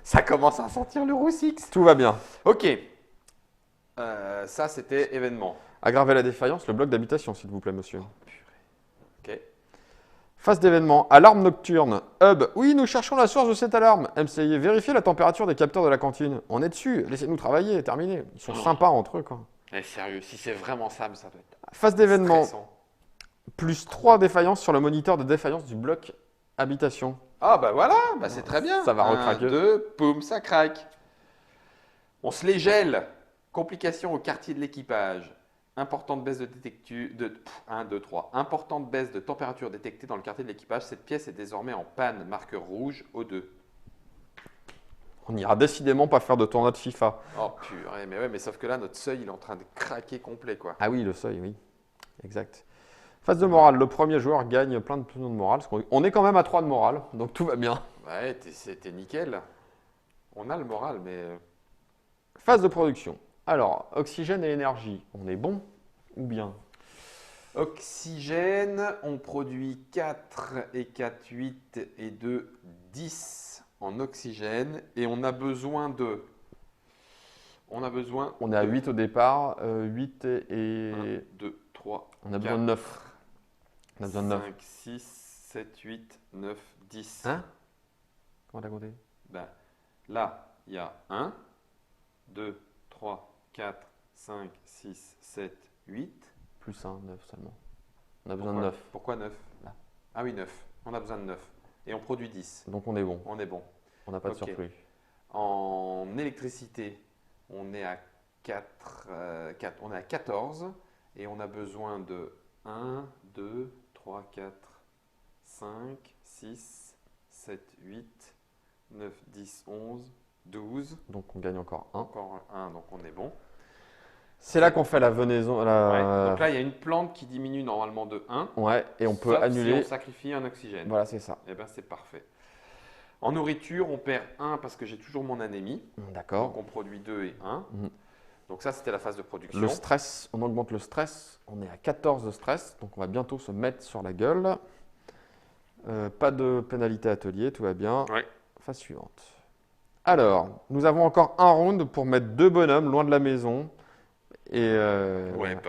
Ça commence à sentir le roussix. Tout va bien. Ok. Ça, c'était événement. Aggravez la défaillance, le bloc d'habitation, s'il vous plaît, monsieur. Ok. Phase d'événement, alarme nocturne, hub. Oui, nous cherchons la source de cette alarme. MCI, vérifiez la température des capteurs de la cantine. On est dessus, laissez-nous travailler, terminé. Ils sont sympas entre eux, quoi. Eh, sérieux, si c'est vraiment ça, ça peut être Phase d'événement, stressant. plus 3 défaillances sur le moniteur de défaillance du bloc habitation. Ah bah voilà, bah c'est très bien. Ça va 1, recraquer. 2, poum, ça craque. On se les gèle. Complications au quartier de l'équipage. Importante baisse de 1, 2, 3. Importante baisse de température détectée dans le quartier de l'équipage. Cette pièce est désormais en panne. Marqueur rouge O2. On n'ira décidément pas faire de tournoi de FIFA. Oh purée, mais ouais, mais sauf que là, notre seuil, il est en train de craquer complet, quoi. Ah oui, le seuil, oui. Exact. Phase de morale, le premier joueur gagne plein de points de morale. On est quand même à 3 de morale, donc tout va bien. Ouais, c'était nickel. On a le moral, mais... Phase de production. Alors, oxygène et énergie, on est bon ou bien? Oxygène, on produit 4 et 4, 8 et 2, 10 en oxygène. Et on a besoin de... On est à 8 au départ, 8 et... 1, 2, 3, On a besoin de 9. On a besoin de 9. 5, 6, 7, 8, 9, 10. Hein? Comment t'as compté? Ben, là, il y a 1, 2, 3, 4, 5, 6, 7, 8. Plus 1, 9 seulement. On a besoin de 9. Pourquoi 9? Là. Ah oui, 9. On a besoin de 9. et on produit 10. Donc on est bon. On est bon. On n'a pas de Ok. surplus. En électricité, on est à 14 et on a besoin de 1, 2, 3, 4, 5, 6, 7, 8, 9, 10, 11, 12. Donc on gagne encore 1. Encore 1, donc on est bon. C'est là qu'on fait la venaison. Ouais. Donc là, il y a une plante qui diminue normalement de 1. Ouais, et on peut sauf annuler. si on sacrifie un oxygène. Voilà, c'est ça. Et bien, c'est parfait. En nourriture, on perd 1 parce que j'ai toujours mon anémie. D'accord. Donc on produit 2 et 1. Mhm. Donc ça, c'était la phase de production. Le stress, on augmente le stress. On est à 14 de stress, donc on va bientôt se mettre sur la gueule. Pas de pénalité atelier, tout va bien. Ouais. Phase suivante. Alors, nous avons encore un round pour mettre 2 bonhommes loin de la maison. Et Ouais, ben,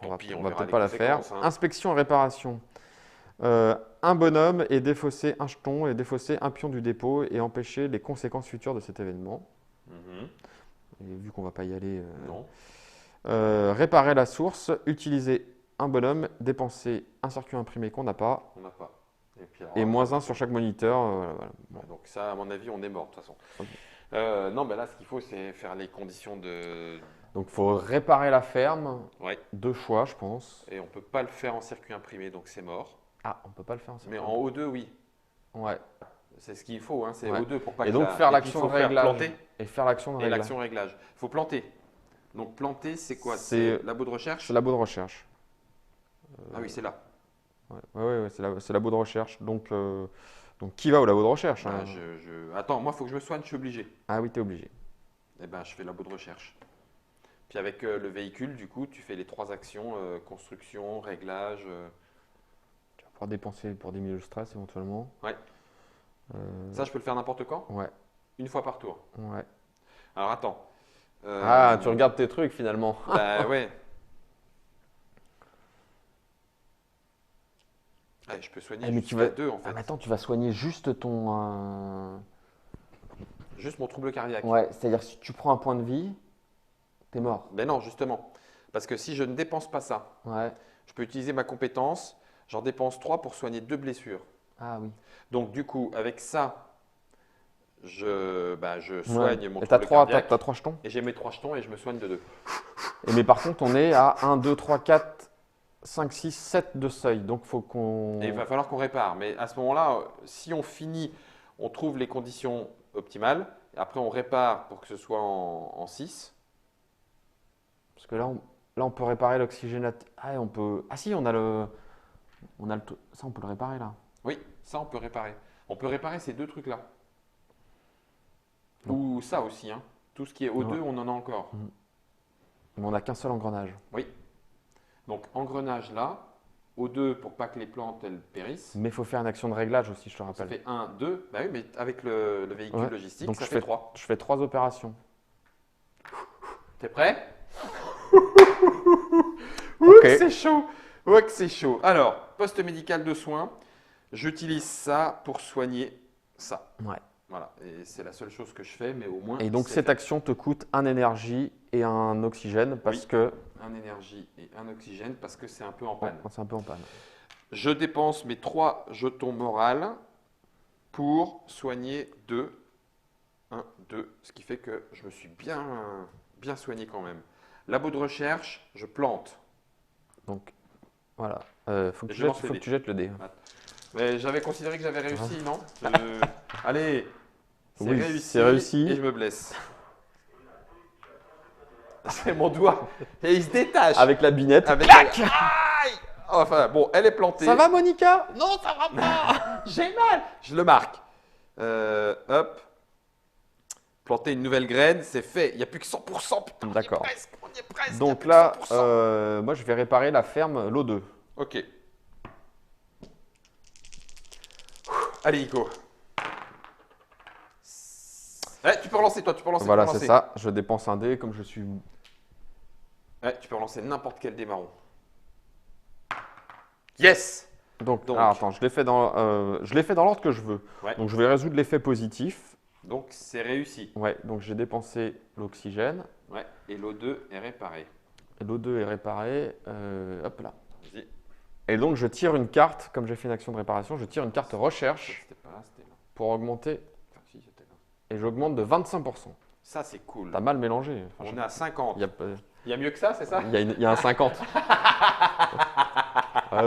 on tant va, pis, on on va verra peut-être les pas la faire. conséquences, hein. Inspection et réparation. Un bonhomme est défaussé un jeton et défausser un pion du dépôt et empêcher les conséquences futures de cet événement. Mhm. Et vu qu'on va pas y aller. Non. Réparer la source, utiliser un bonhomme, dépenser un circuit imprimé qu'on n'a pas, On n'a pas. Et, puis, alors, et -1 sur chaque moniteur. Voilà. Bon. Ouais, donc ça, à mon avis, on est mort de toute façon. Ok. Non, ben là, ce qu'il faut, c'est faire les conditions de... Donc il faut réparer la ferme, Ouais. 2 choix je pense. Et on peut pas le faire en circuit imprimé, donc c'est mort. Ah, on peut pas le faire en Mais circuit. en O2, oui. Ouais. C'est ce qu'il faut, hein, c'est Ouais. O2 pour pas Et que donc la- faire puis, l'action il faut de faire réglage. planter Et faire l'action de et réglage. l'action de réglage. Il faut planter. Donc planter, c'est quoi? C'est- C'est labo de recherche? C'est labo de recherche. Ah oui, c'est là. Ouais, c'est labo de recherche. Donc qui va au labo de recherche hein Ah, Attends, moi, il faut que je me soigne, je suis obligé. Ah oui, t'es obligé. Eh ben, je fais labo de recherche. Puis avec le véhicule, du coup, tu fais les 3 actions, construction, réglage. Tu vas pouvoir dépenser pour diminuer le stress éventuellement. Ouais. Euh, Ça, je peux le faire n'importe quand? Ouais, Une fois par tour. ouais. Alors attends. Ah, tu regardes tes trucs finalement. Bah ouais. Ouais, je peux soigner Eh, mais jusqu'à tu vas- 2 en fait. Ah, mais attends, tu vas soigner juste ton. Juste mon trouble cardiaque. Ouais, c'est-à-dire si tu prends un point de vie, t'es mort. Mais non, justement. Parce que si je ne dépense pas ça, Ouais. je peux utiliser ma compétence. J'en dépense 3 pour soigner 2 blessures. Ah oui. Donc du coup, avec ça, je soigne Ouais. mon Et t'as trouble 3, cardiaque. t'as 3 jetons. Et j'ai mes 3 jetons et je me soigne de 2. Mais par contre, on est à 1, 2, 3, 4, 5, 6, 7 de seuil. Donc faut qu'on. Et il va falloir qu'on répare. Mais à ce moment-là, si on finit, on trouve les conditions optimales. Et après, on répare pour que ce soit en 6. Parce que là, on peut réparer l'oxygénateur. Ah, on peut. Ah si, on a le. Ça, on peut le réparer là. Oui, ça, on peut réparer. On peut réparer ces 2 trucs-là. Non. Ou ça aussi. Hein. Tout ce qui est O2, Ouais. on en a encore. Mais on n'a qu'un seul engrenage. Oui. Donc, engrenage là. O2 pour pas que les plantes, elles périssent. Mais il faut faire une action de réglage aussi, je te Ça rappelle. fait 1, 2. Bah oui, mais avec le véhicule Ouais. logistique, Donc ça je fait fais 3. Je fais 3 opérations. T'es prêt? Ok. C'est chaud. Ouais, que c'est chaud. Alors, poste médical de soins, j'utilise ça pour soigner ça. Ouais. Voilà, et c'est la seule chose que je fais, mais au moins. Et donc c'est cette fait. action te coûte un énergie et un oxygène parce Oui. que Un énergie et un oxygène parce que c'est un peu en panne. c'est un peu en panne. Je dépense mes 3 jetons morales pour soigner 2. 1, 2, ce qui fait que je me suis bien soigné quand même. Labo de recherche, je plante. Donc voilà. Faut que Et tu je lance jettes, les faut dés. que tu jettes le dé. Mais j'avais considéré que j'avais réussi, non? Allez, c'est Oui, réussi, c'est réussi. et je me blesse. C'est mon doigt et il se détache. Avec la binette. Avec Aïe! Enfin bon, elle est plantée. Ça va Monica? Non, ça va pas. J'ai mal. Je le marque. Hop. Planter une nouvelle graine, c'est fait. Il n'y a plus que 100%. Putain, D'accord. On y est presque. il y a Donc plus que là, 100%. moi je vais réparer la ferme l'O2. Ok. Allez, Nico. Tu peux relancer, toi. Tu peux relancer. Voilà, tu peux c'est relancer. ça. Je dépense un dé comme je suis. Tu peux relancer n'importe quel démarron. Yes. Donc, Donc. alors, attends, je l'ai fait dans l'ordre que je veux. Ouais. Donc je vais résoudre l'effet positif. Donc c'est réussi. Ouais, donc j'ai dépensé l'oxygène. Ouais. Et l'O2 est réparé. L'O2 est réparé. Hop là. Vas-y. Et donc, je tire une carte, comme j'ai fait une action de réparation, je tire une carte recherche C'était pas là, c'était là. pour augmenter. Enfin, si, c'était là. Et j'augmente de 25%. Ça, c'est cool. T'as mal mélangé. Enfin, On est à 50. il y a, pas- Il y a mieux que ça, c'est ça? il y a un 50.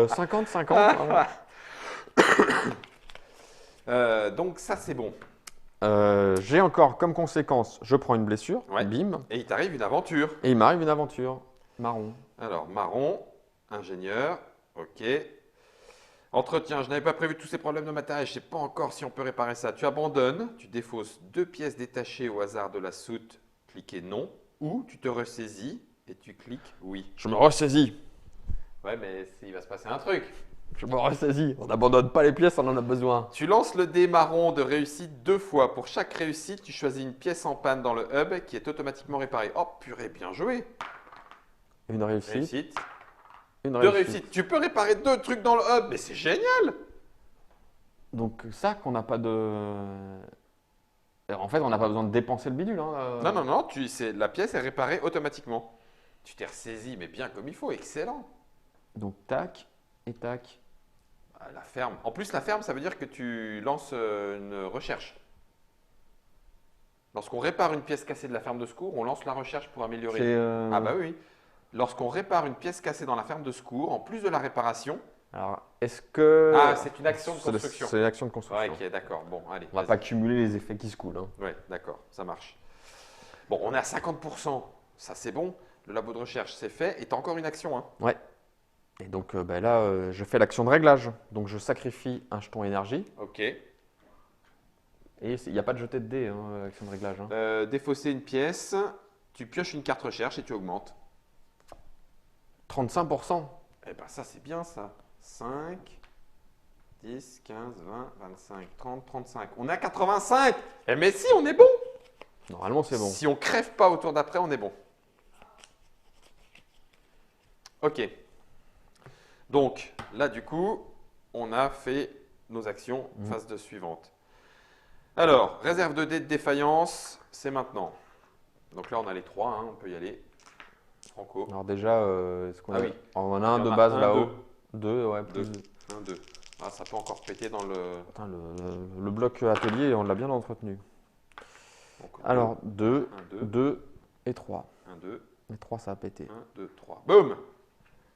50, 50. Voilà. Donc ça, c'est bon. J'ai encore comme conséquence, je prends une blessure, Ouais. bim, Et il t'arrive une aventure. et il m'arrive une aventure. Marron. Alors, marron, ingénieur, ok. Entretien, je n'avais pas prévu tous ces problèmes de matériel, je ne sais pas encore si on peut réparer ça. Tu abandonnes, tu défausses 2 pièces détachées au hasard de la soute, cliquez non, ou tu te ressaisis et tu cliques oui. Je me ressaisis. Ouais, mais il va se passer un truc. Je me ressaisis. On n'abandonne pas les pièces, on en a besoin. Tu lances le dé marron de réussite 2 fois. Pour chaque réussite, tu choisis une pièce en panne dans le hub qui est automatiquement réparée. Oh purée, bien joué. Une réussite. Réussite. Une 2 réussite. réussites. Tu peux réparer 2 trucs dans le hub, mais c'est génial. Donc ça qu'on n'a pas de... En fait, on n'a pas besoin de dépenser le bidule. Hein. Non, non, non, la pièce est réparée automatiquement. Tu t'es ressaisi, mais bien comme il faut, excellent. Donc tac et tac. Ah, la ferme. En plus, la ferme, ça veut dire que tu lances une recherche. Lorsqu'on répare une pièce cassée de la ferme de secours, on lance la recherche pour améliorer. C'est, Ah bah oui. Lorsqu'on répare une pièce cassée dans la ferme de secours, en plus de la réparation… Alors, est-ce que... Ah, c'est une action de C'est construction. C'est une action de Ouais, construction. ok, d'accord. Bon, allez. On va vas-y. pas cumuler les effets qui se coulent. Hein. Ouais, d'accord, ça marche. Bon, on est à 50%. Ça, c'est bon. Le labo de recherche, c'est fait. Et tu as encore une action. Hein. Ouais. Et donc là, je fais l'action de réglage. Donc je sacrifie un jeton énergie. Ok. Et il n'y a pas de jeté de dés, hein, action de réglage. Hein. Défausser une pièce. Tu pioches une carte recherche et tu augmentes. 35%. Eh ben ça, c'est bien ça. 5, 10, 15, 20, 25, 30, 35. On est à 85. Eh mais si, on est bon. Normalement, c'est bon. Si on crève pas au tour d'après, on est bon. Ok. Donc, là, du coup, on a fait nos actions phase de suivante. Alors, réserve de dés de défaillance, c'est maintenant. Donc là, on a les 3, hein, on peut y aller. Franco. Alors déjà, est-ce qu'on Ah a... oui. On en a un Il y de en a base un, là-haut. deux. 2, ouais. Deux. Plus... 1, 2. Ah, ça peut encore péter dans le… Putain, le bloc atelier, on l'a bien entretenu. Donc, Alors, 2, 1, 2, 2 et 3. 1, 2, Les 3, ça a pété. 1, 2, 3. Boum.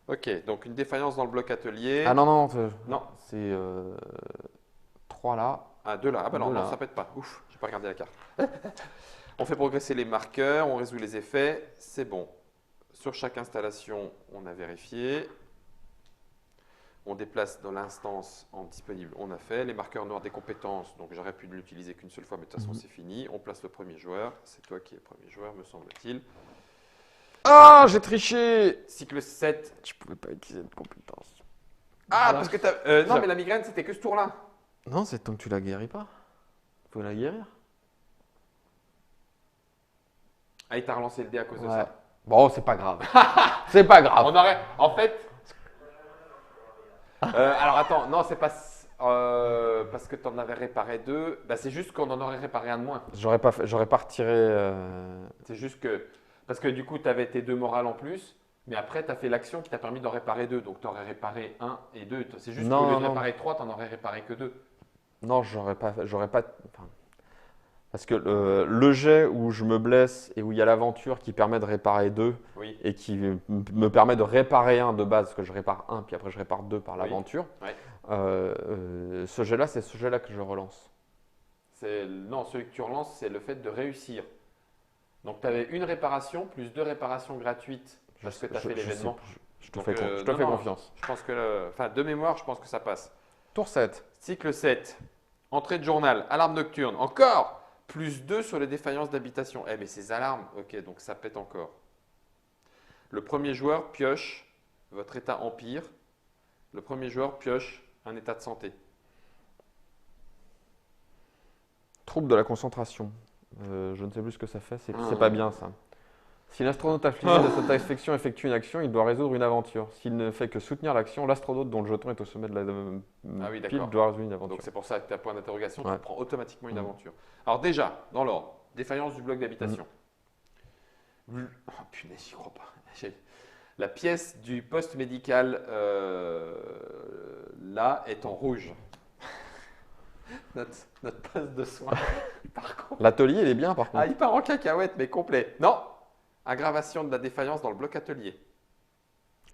Ok, donc une défaillance dans le bloc atelier. Ah non, non, Non. c'est 3 là. Ah, 2 là. Ah bah non, Deux non, là. ça pète pas. Ouf, j'ai pas regardé la carte. On fait progresser les marqueurs, on résout les effets, c'est bon. Sur chaque installation, on a vérifié. On déplace dans l'instance en disponible, on a fait. Les marqueurs noirs des compétences, donc j'aurais pu ne l'utiliser qu'une seule fois, mais de toute façon c'est fini. On place le premier joueur, c'est toi qui es le premier joueur, me semble-t-il. Ah, j'ai triché. Cycle 7. Je pouvais pas utiliser de compétence. Ah, Voilà. parce que t'as… non, mais la migraine, c'était que ce tour-là. Non, c'est tant que tu la guéris pas. Faut la guérir. Ah, il t'a relancé le dé à cause de Ouais. ça. Bon, c'est pas grave. C'est pas grave. On aurait… En fait… alors attends, non, c'est pas… parce que tu en avais réparé 2. Bah, c'est juste qu'on en aurait réparé un de moins. J'aurais pas retiré. C'est juste que… Parce que du coup, tu avais tes 2 morales en plus. Mais après, tu as fait l'action qui t'a permis d'en réparer 2. Donc, tu aurais réparé 1 et 2. C'est juste Non, qu'au lieu de non. réparer 3, tu n'en aurais réparé que 2. Non, j'aurais pas. Enfin, parce que le jet où je me blesse et où il y a l'aventure qui permet de réparer 2 Oui. et qui me permet de réparer 1 de base, parce que je répare 1 puis après je répare 2 par Oui. l'aventure. Ouais. Ce jet-là, c'est ce jet-là que je relance. Non, celui que tu relances, c'est le fait de réussir. Donc, tu avais une réparation plus 2 réparations gratuites parce que tu as fait l'événement. Je te Donc, fais, je te non, fais non. confiance. Je pense que… Enfin, de mémoire, je pense que ça passe. Tour 7. Cycle 7. Entrée de journal. Alarme nocturne. Encore plus 2 sur les défaillances d'habitation. Eh, mais ces alarmes, ok, donc ça pète encore. Le premier joueur pioche votre état empire. Le premier joueur pioche un état de santé. Trouble de la concentration. Je ne sais plus ce que ça fait, c'est Ah. pas bien ça. Si l'astronaute affligé de cette affection effectue une action, il doit résoudre une aventure. S'il ne fait que soutenir l'action, l'astronaute dont le jeton est au sommet de la Ah oui, pile d'accord. doit résoudre une aventure. Donc c'est pour ça que tu as point d'interrogation, Ouais. tu prends automatiquement une Mhm. aventure. Alors déjà, dans l'ordre, défaillance du bloc d'habitation. Mhm. Oh punaise, j'y crois pas. La pièce du poste médical, là, est en rouge. Notre poste de soins, par contre. L'atelier, il est bien par Ah, contre. il part en cacahuète, mais complet. Non, aggravation de la défaillance dans le bloc atelier.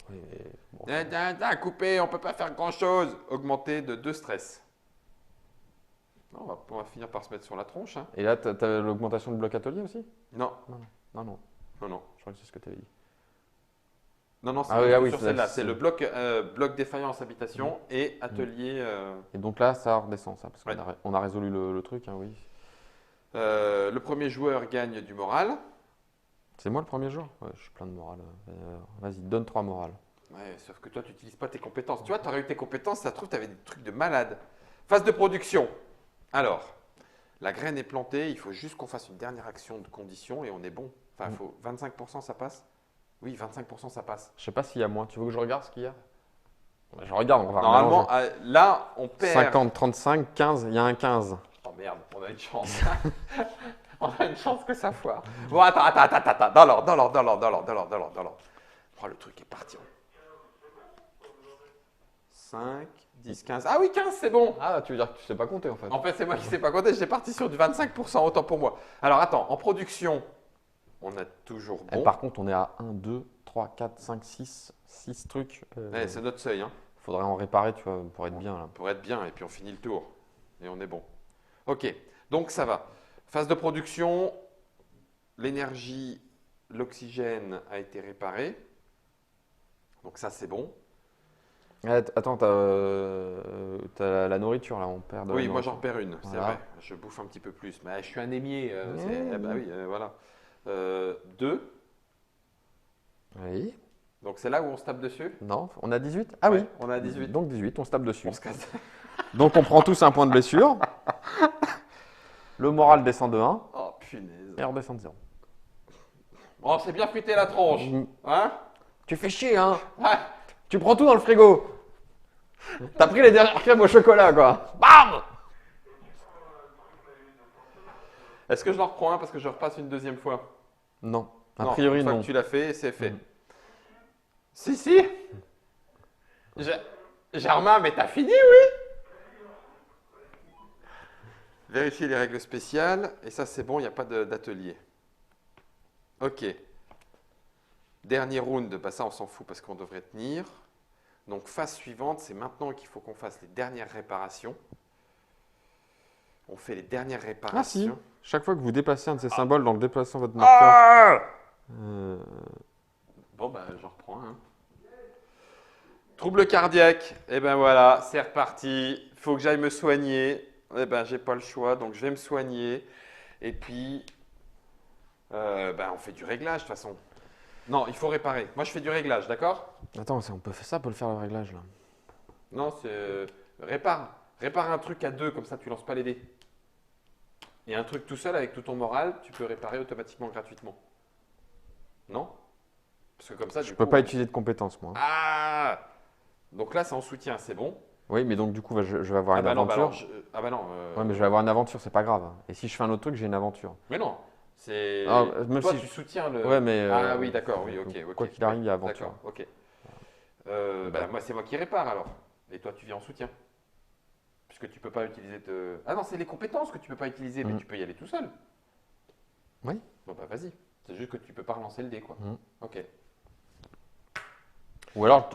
Oui, mais bon, Coupé, on peut pas faire grand-chose. Augmenté de 2 stress. Non, on va finir par se mettre sur la tronche. Hein. Et là, tu as l'augmentation de bloc atelier aussi? Non, Non, non. non, non. Je crois que c'est ce que tu avais dit. Non, non, c'est Ah oui, ah oui, sur c'est- celle-là. c'est- C'est le bloc défaillance habitation et atelier. Et donc là, ça redescend, ça, parce qu'on Ouais. on a résolu le truc, hein, oui. Le premier joueur gagne du moral. C'est moi le premier jour? Ouais, je suis plein de morale. Vas-y, donne 3 morales. Ouais, sauf que toi, tu n'utilises pas tes compétences. Tu vois, tu aurais eu tes compétences, ça se trouve, tu avais des trucs de malade. Phase de production. Alors, la graine est plantée, il faut juste qu'on fasse une dernière action de condition et on est bon. Enfin, il faut 25%, ça passe. Oui, 25%, ça passe. Je sais pas s'il y a moins. Tu veux que je regarde ce qu'il y a? Ouais, je regarde, on va Normalement, remélanger. là, on perd. 50, 35, 15, il y a un 15. Oh merde, on a une chance. On a une chance que ça foire. Bon, attends. Dans l'ordre. Oh, le truc est parti. 5, 10, 15. Ah oui, 15, c'est bon. Ah, tu veux dire que tu sais pas compter en fait? En fait, c'est moi qui ne sais pas compter. J'étais parti sur du 25%, autant pour moi. Alors, attends, en production, on a toujours Et bon. par contre, on est à 1, 2, 3, 4, 5, 6 trucs. Ouais, c'est notre seuil, hein, Faudrait en réparer, tu vois, pour être bien là. pour être bien. Et puis, on finit le tour. Et on est bon. Ok, donc ça va. Phase de production, l'énergie, l'oxygène a été réparé. Donc ça, c'est bon. Attends, t'as la nourriture là, on perd de la Oui, moi nourriture. j'en perds une, c'est Voilà. vrai. Je bouffe un petit peu plus. Mais je suis anémié. Mmh. Bah oui, voilà. 2. Oui. Donc c'est là où on se tape dessus. Non, on a 18? Ah Ouais, oui. on a 18. Donc 18, on se tape dessus. On se casse. Donc on prend tous un point de blessure. Le moral descend de 1 Oh punaise. et on redescend de 0. Oh, c'est bien fuité la tronche. Hein? Tu fais chier, hein? Ouais. Tu prends tout dans le frigo. T'as pris les dernières crèmes au chocolat, quoi. Bam! Est-ce que je le reprends un parce que je repasse une deuxième fois? Non, a Non, priori une fois non. que tu l'as fait, c'est fait. Mm. Si. Germain, mais t'as fini, oui? Vérifier les règles spéciales. Et ça, c'est bon, il n'y a pas d'atelier. Ok. Dernier round, bah ça, on s'en fout parce qu'on devrait tenir. Donc, phase suivante, c'est maintenant qu'il faut qu'on fasse les dernières réparations. On fait les dernières Ah si, réparations. chaque fois que vous déplacez un de ces symboles dans le déplacement de votre marqueur, Ah bon, bah, j'en reprends un. Trouble cardiaque. Et ben voilà, c'est reparti. Il faut que j'aille me soigner. Eh ben, j'ai pas le choix, donc je vais me soigner. Et puis, ben, on fait du réglage de toute façon. Non, il faut réparer. Moi, je fais du réglage, d'accord? Attends, on peut faire ça, on peut le faire le réglage là. Non, c'est répare. Répare un truc à 2, comme ça, tu lances pas les dés. Et un truc tout seul avec tout ton moral, tu peux réparer automatiquement gratuitement. Non? Parce que comme ça, Je du peux coup, pas utiliser de compétences moi. Ah! Donc là, c'est en soutien, c'est bon. Oui, mais donc du coup, je vais avoir Ah une bah non, aventure. ah bah non. Ouais, mais je vais avoir une aventure, c'est pas grave. Et si je fais un autre truc, j'ai une aventure. Mais non, c'est. Ah, même Toi, si tu soutiens le. Ouais, mais Ah oui, d'accord, oui, ok. donc, ok. quoi qu'il arrive, il y a aventure. D'accord, ok. Bah, moi, c'est moi qui répare alors. Et toi, tu viens en soutien. Puisque tu peux pas utiliser de. Ah non, c'est les compétences que tu peux pas utiliser, mais Mm. tu peux y aller tout seul. Oui. Bon bah vas-y. C'est juste que tu peux pas relancer le dé, quoi. Mm. Ok. Ou alors,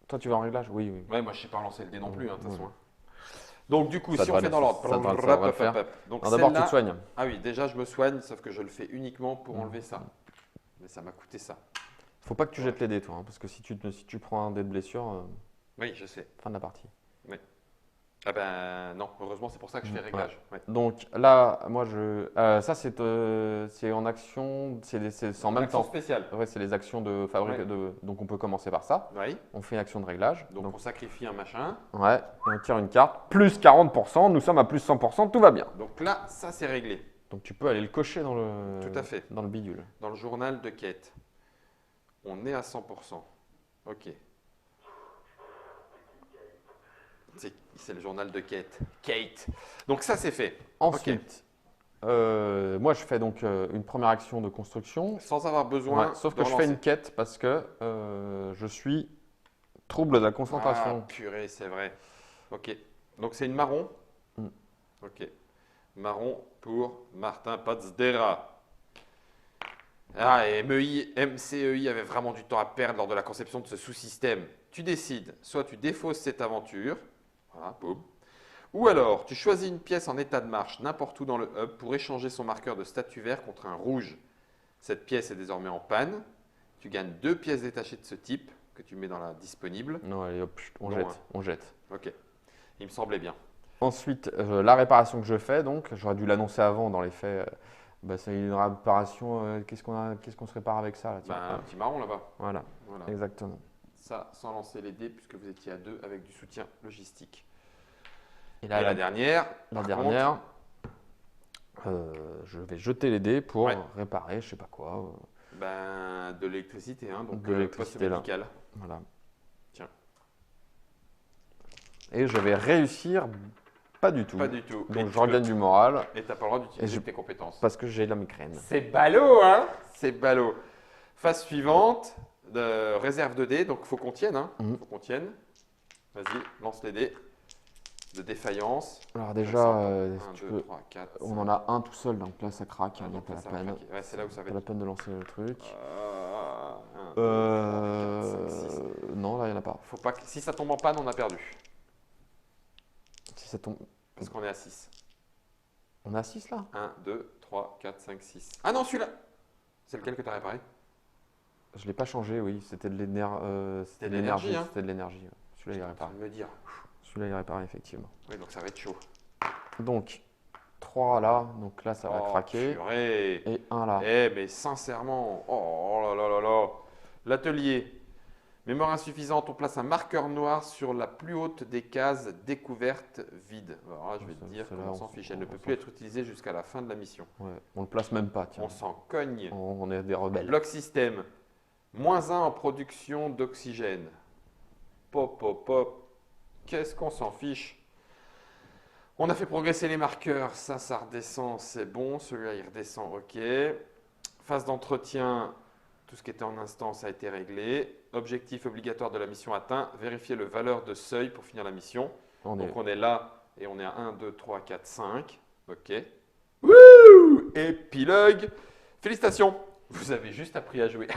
toi, tu vas en réglage? Oui, oui. Ouais, moi, je sais pas relancer le dé non plus, hein, de toute façon. Ouais. Donc du coup, Ça si devrait on fait le- dans l'ordre. ça devrait le faire. Donc Alors d'abord, tu te celle-là- soignes. Ah oui, déjà, je me soigne, sauf que je le fais uniquement pour enlever ça. Mais ça m'a coûté ça. Faut pas que tu jettes les dés, toi, hein, parce que si tu prends un dé de blessure, Oui, je sais. fin de la partie. Ah ben non, heureusement, c'est pour ça que je fais Ouais. réglage. Ouais. Donc là, moi, ça, c'est en action, c'est en même Action temps. spéciale. Ouais, c'est les actions de fabrique. Ouais. Donc on peut commencer par ça. Oui. On fait une action de réglage. Donc, on sacrifie un machin. Ouais, et on tire une carte. Plus 40%, nous sommes à plus 100%, tout va bien. Donc là, ça c'est réglé. Donc tu peux aller le cocher dans le, Tout à fait. dans le bidule. Dans le journal de Kate. On est à 100%. Ok. C'est le journal de Kate. Kate. Donc ça c'est fait. Ensuite, moi, je fais donc une première action de construction. Sans avoir besoin Ouais, sauf de que je fais relancer. une quête parce que je suis trouble de la Ah, concentration. purée, c'est vrai. Ok. Donc c'est une marron. Mm. Ok. Marron pour Martin Pazdera. Ah, et MCEI avait vraiment du temps à perdre lors de la conception de ce sous-système. Tu décides, soit tu défausses cette aventure, voilà, boum, ou alors tu choisis une pièce en état de marche n'importe où dans le hub pour échanger son marqueur de statut vert contre un rouge. Cette pièce est désormais en panne. Tu gagnes 2 pièces détachées de ce type que tu mets dans la disponible. Non, allez, hop, chut, on Non, jette, hein. on jette. Ok. Il me semblait bien. Ensuite, la réparation que je fais, donc, j'aurais dû l'annoncer avant dans les faits. C'est une réparation. Qu'est-ce qu'on se répare avec ça là, tiens, Ben, un petit marron là-bas. Voilà, Voilà. exactement. Ça, sans lancer les dés, puisque vous étiez à 2 avec du soutien logistique. Et Et là, la dernière, la par dernière, je vais jeter les dés pour Ouais. réparer, je sais pas quoi. ben, de l'électricité, hein, donc De l'électricité, là. post-médical. Voilà. Tiens. Et je vais réussir, pas du tout. Pas du tout. Donc je regagne du moral Et tu n'as pas le droit d'utiliser Et je- tes compétences. parce que j'ai la migraine. C'est ballot, hein? C'est ballot. Phase suivante, de réserve de dés, donc il faut qu'on tienne, hein? Mhm. Faut qu'on tienne. Vas-y, lance les dés. De défaillance. Alors Ça, déjà, 1, si tu 2, veux, 3, 4. on en a un tout seul, donc là ça craque, il n'y a donc pas là, la ça va peine. craquer. Ouais, c'est là où ça va Pas être. la peine de lancer le truc. 1, 2, 3, 4, 5, 6. Non, là il n'y en a pas. Faut pas que... Si ça tombe en panne, on a perdu. Si ça tombe. Parce qu'on est à 6. On a 6 là? 1, 2, 3, 4, 5, 6. Ah non, celui-là! C'est lequel que tu as réparé? Je l'ai pas changé, oui. C'était de de l'énergie, hein. C'était de l'énergie. Ouais. Celui-là il est En train réparé. de me dire. Celui-là il est réparé, effectivement. Oui, donc ça va être chaud. Donc, 3 là, donc là ça va Oh, craquer. purée. Et 1 là. Eh, mais sincèrement, oh là là là là. L'atelier. Mémoire insuffisante, on place un marqueur noir sur la plus haute des cases découvertes vides. Alors là, je vais te dire Celle-là, qu'on on s'en s'en- fiche. Elle ne on peut s'en plus être utilisée jusqu'à la fin de la mission. Ouais. On le place même pas, tiens. On s'en cogne. On est des rebelles. Bloc système. -1 en production d'oxygène. Pop, pop, pop. Qu'est-ce qu'on s'en fiche? On a fait progresser les marqueurs. Ça redescend, c'est bon. Celui-là, il redescend, ok. Phase d'entretien. Tout ce qui était en instance a été réglé. Objectif obligatoire de la mission atteint. Vérifier le valeur de seuil pour finir la mission. On est... Donc on est là et on est à 1, 2, 3, 4, 5. Ok. Wouh! Épilogue. Félicitations. Vous avez juste appris à jouer.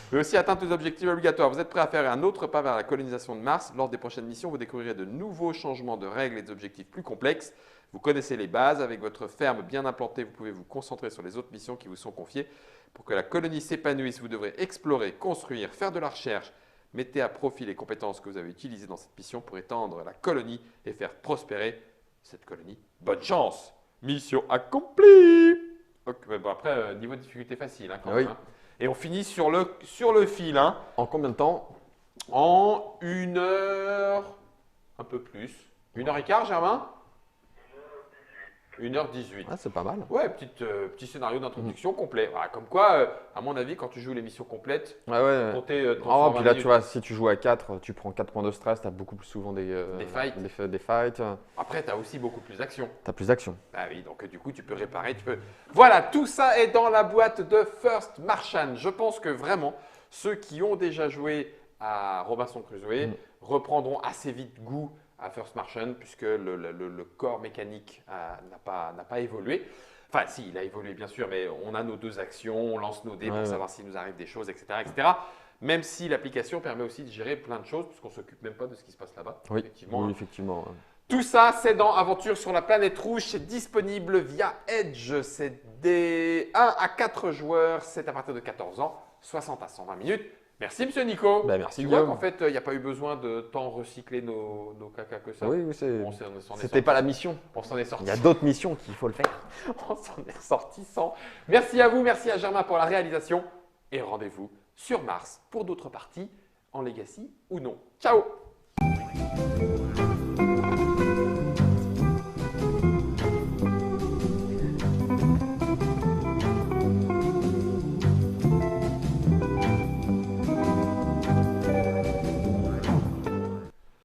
Vous avez aussi atteint tous les objectifs obligatoires. Vous êtes prêt à faire un autre pas vers la colonisation de Mars. Lors des prochaines missions, vous découvrirez de nouveaux changements de règles et d'objectifs plus complexes. Vous connaissez les bases. Avec votre ferme bien implantée, vous pouvez vous concentrer sur les autres missions qui vous sont confiées. Pour que la colonie s'épanouisse, vous devrez explorer, construire, faire de la recherche. Mettez à profit les compétences que vous avez utilisées dans cette mission pour étendre la colonie et faire prospérer cette colonie. Bonne chance! Mission accomplie! Ok, mais bon, après, niveau de difficulté facile hein, quand Oui. même. Hein. Et on finit sur le fil. Hein, En combien de temps? en 1 heure, un peu plus. 1h15, Germain? 1h18. Ah, c'est pas mal. Ouais, petit scénario d'introduction complet. Voilà, comme quoi, à mon avis, quand tu joues l'émission complète, Ouais, ouais. comptez ton Ah, 120 puis là, minutes. tu vois, si tu joues à 4, tu prends 4 points de stress, tu as beaucoup plus souvent des fights. Des fights. Après, tu as aussi beaucoup plus d'action. Tu as plus d'action. Ah oui, donc du coup, tu peux réparer, tu peux... Voilà, tout ça est dans la boîte de First Martian. Je pense que vraiment, ceux qui ont déjà joué à Robinson Crusoe reprendront assez vite goût à First Martian puisque le corps mécanique n'a pas évolué. Enfin, si, il a évolué bien sûr, mais on a nos 2 actions, on lance nos dés Ouais, pour ouais. savoir s'il nous arrive des choses, etc., etc. Même si l'application permet aussi de gérer plein de choses puisqu'on ne s'occupe même pas de ce qui se passe là-bas. Oui, Effectivement, oui, hein. effectivement. Tout ça, c'est dans Aventure sur la planète rouge. C'est disponible via Edge. C'est des 1 à 4 joueurs. C'est à partir de 14 ans, 60 à 120 minutes. Merci, monsieur Nico. Bah, merci, Tu vois Guillaume. qu'en fait, il n'y a pas eu besoin de tant recycler nos caca que ça. Oui, oui, On s'en est c'était sorti. pas la mission. On s'en est sorti. Il y a d'autres missions qu'il faut le faire. On s'en est sorti sans. Merci à vous, merci à Germain pour la réalisation. Et rendez-vous sur Mars pour d'autres parties, en Legacy ou non. Ciao!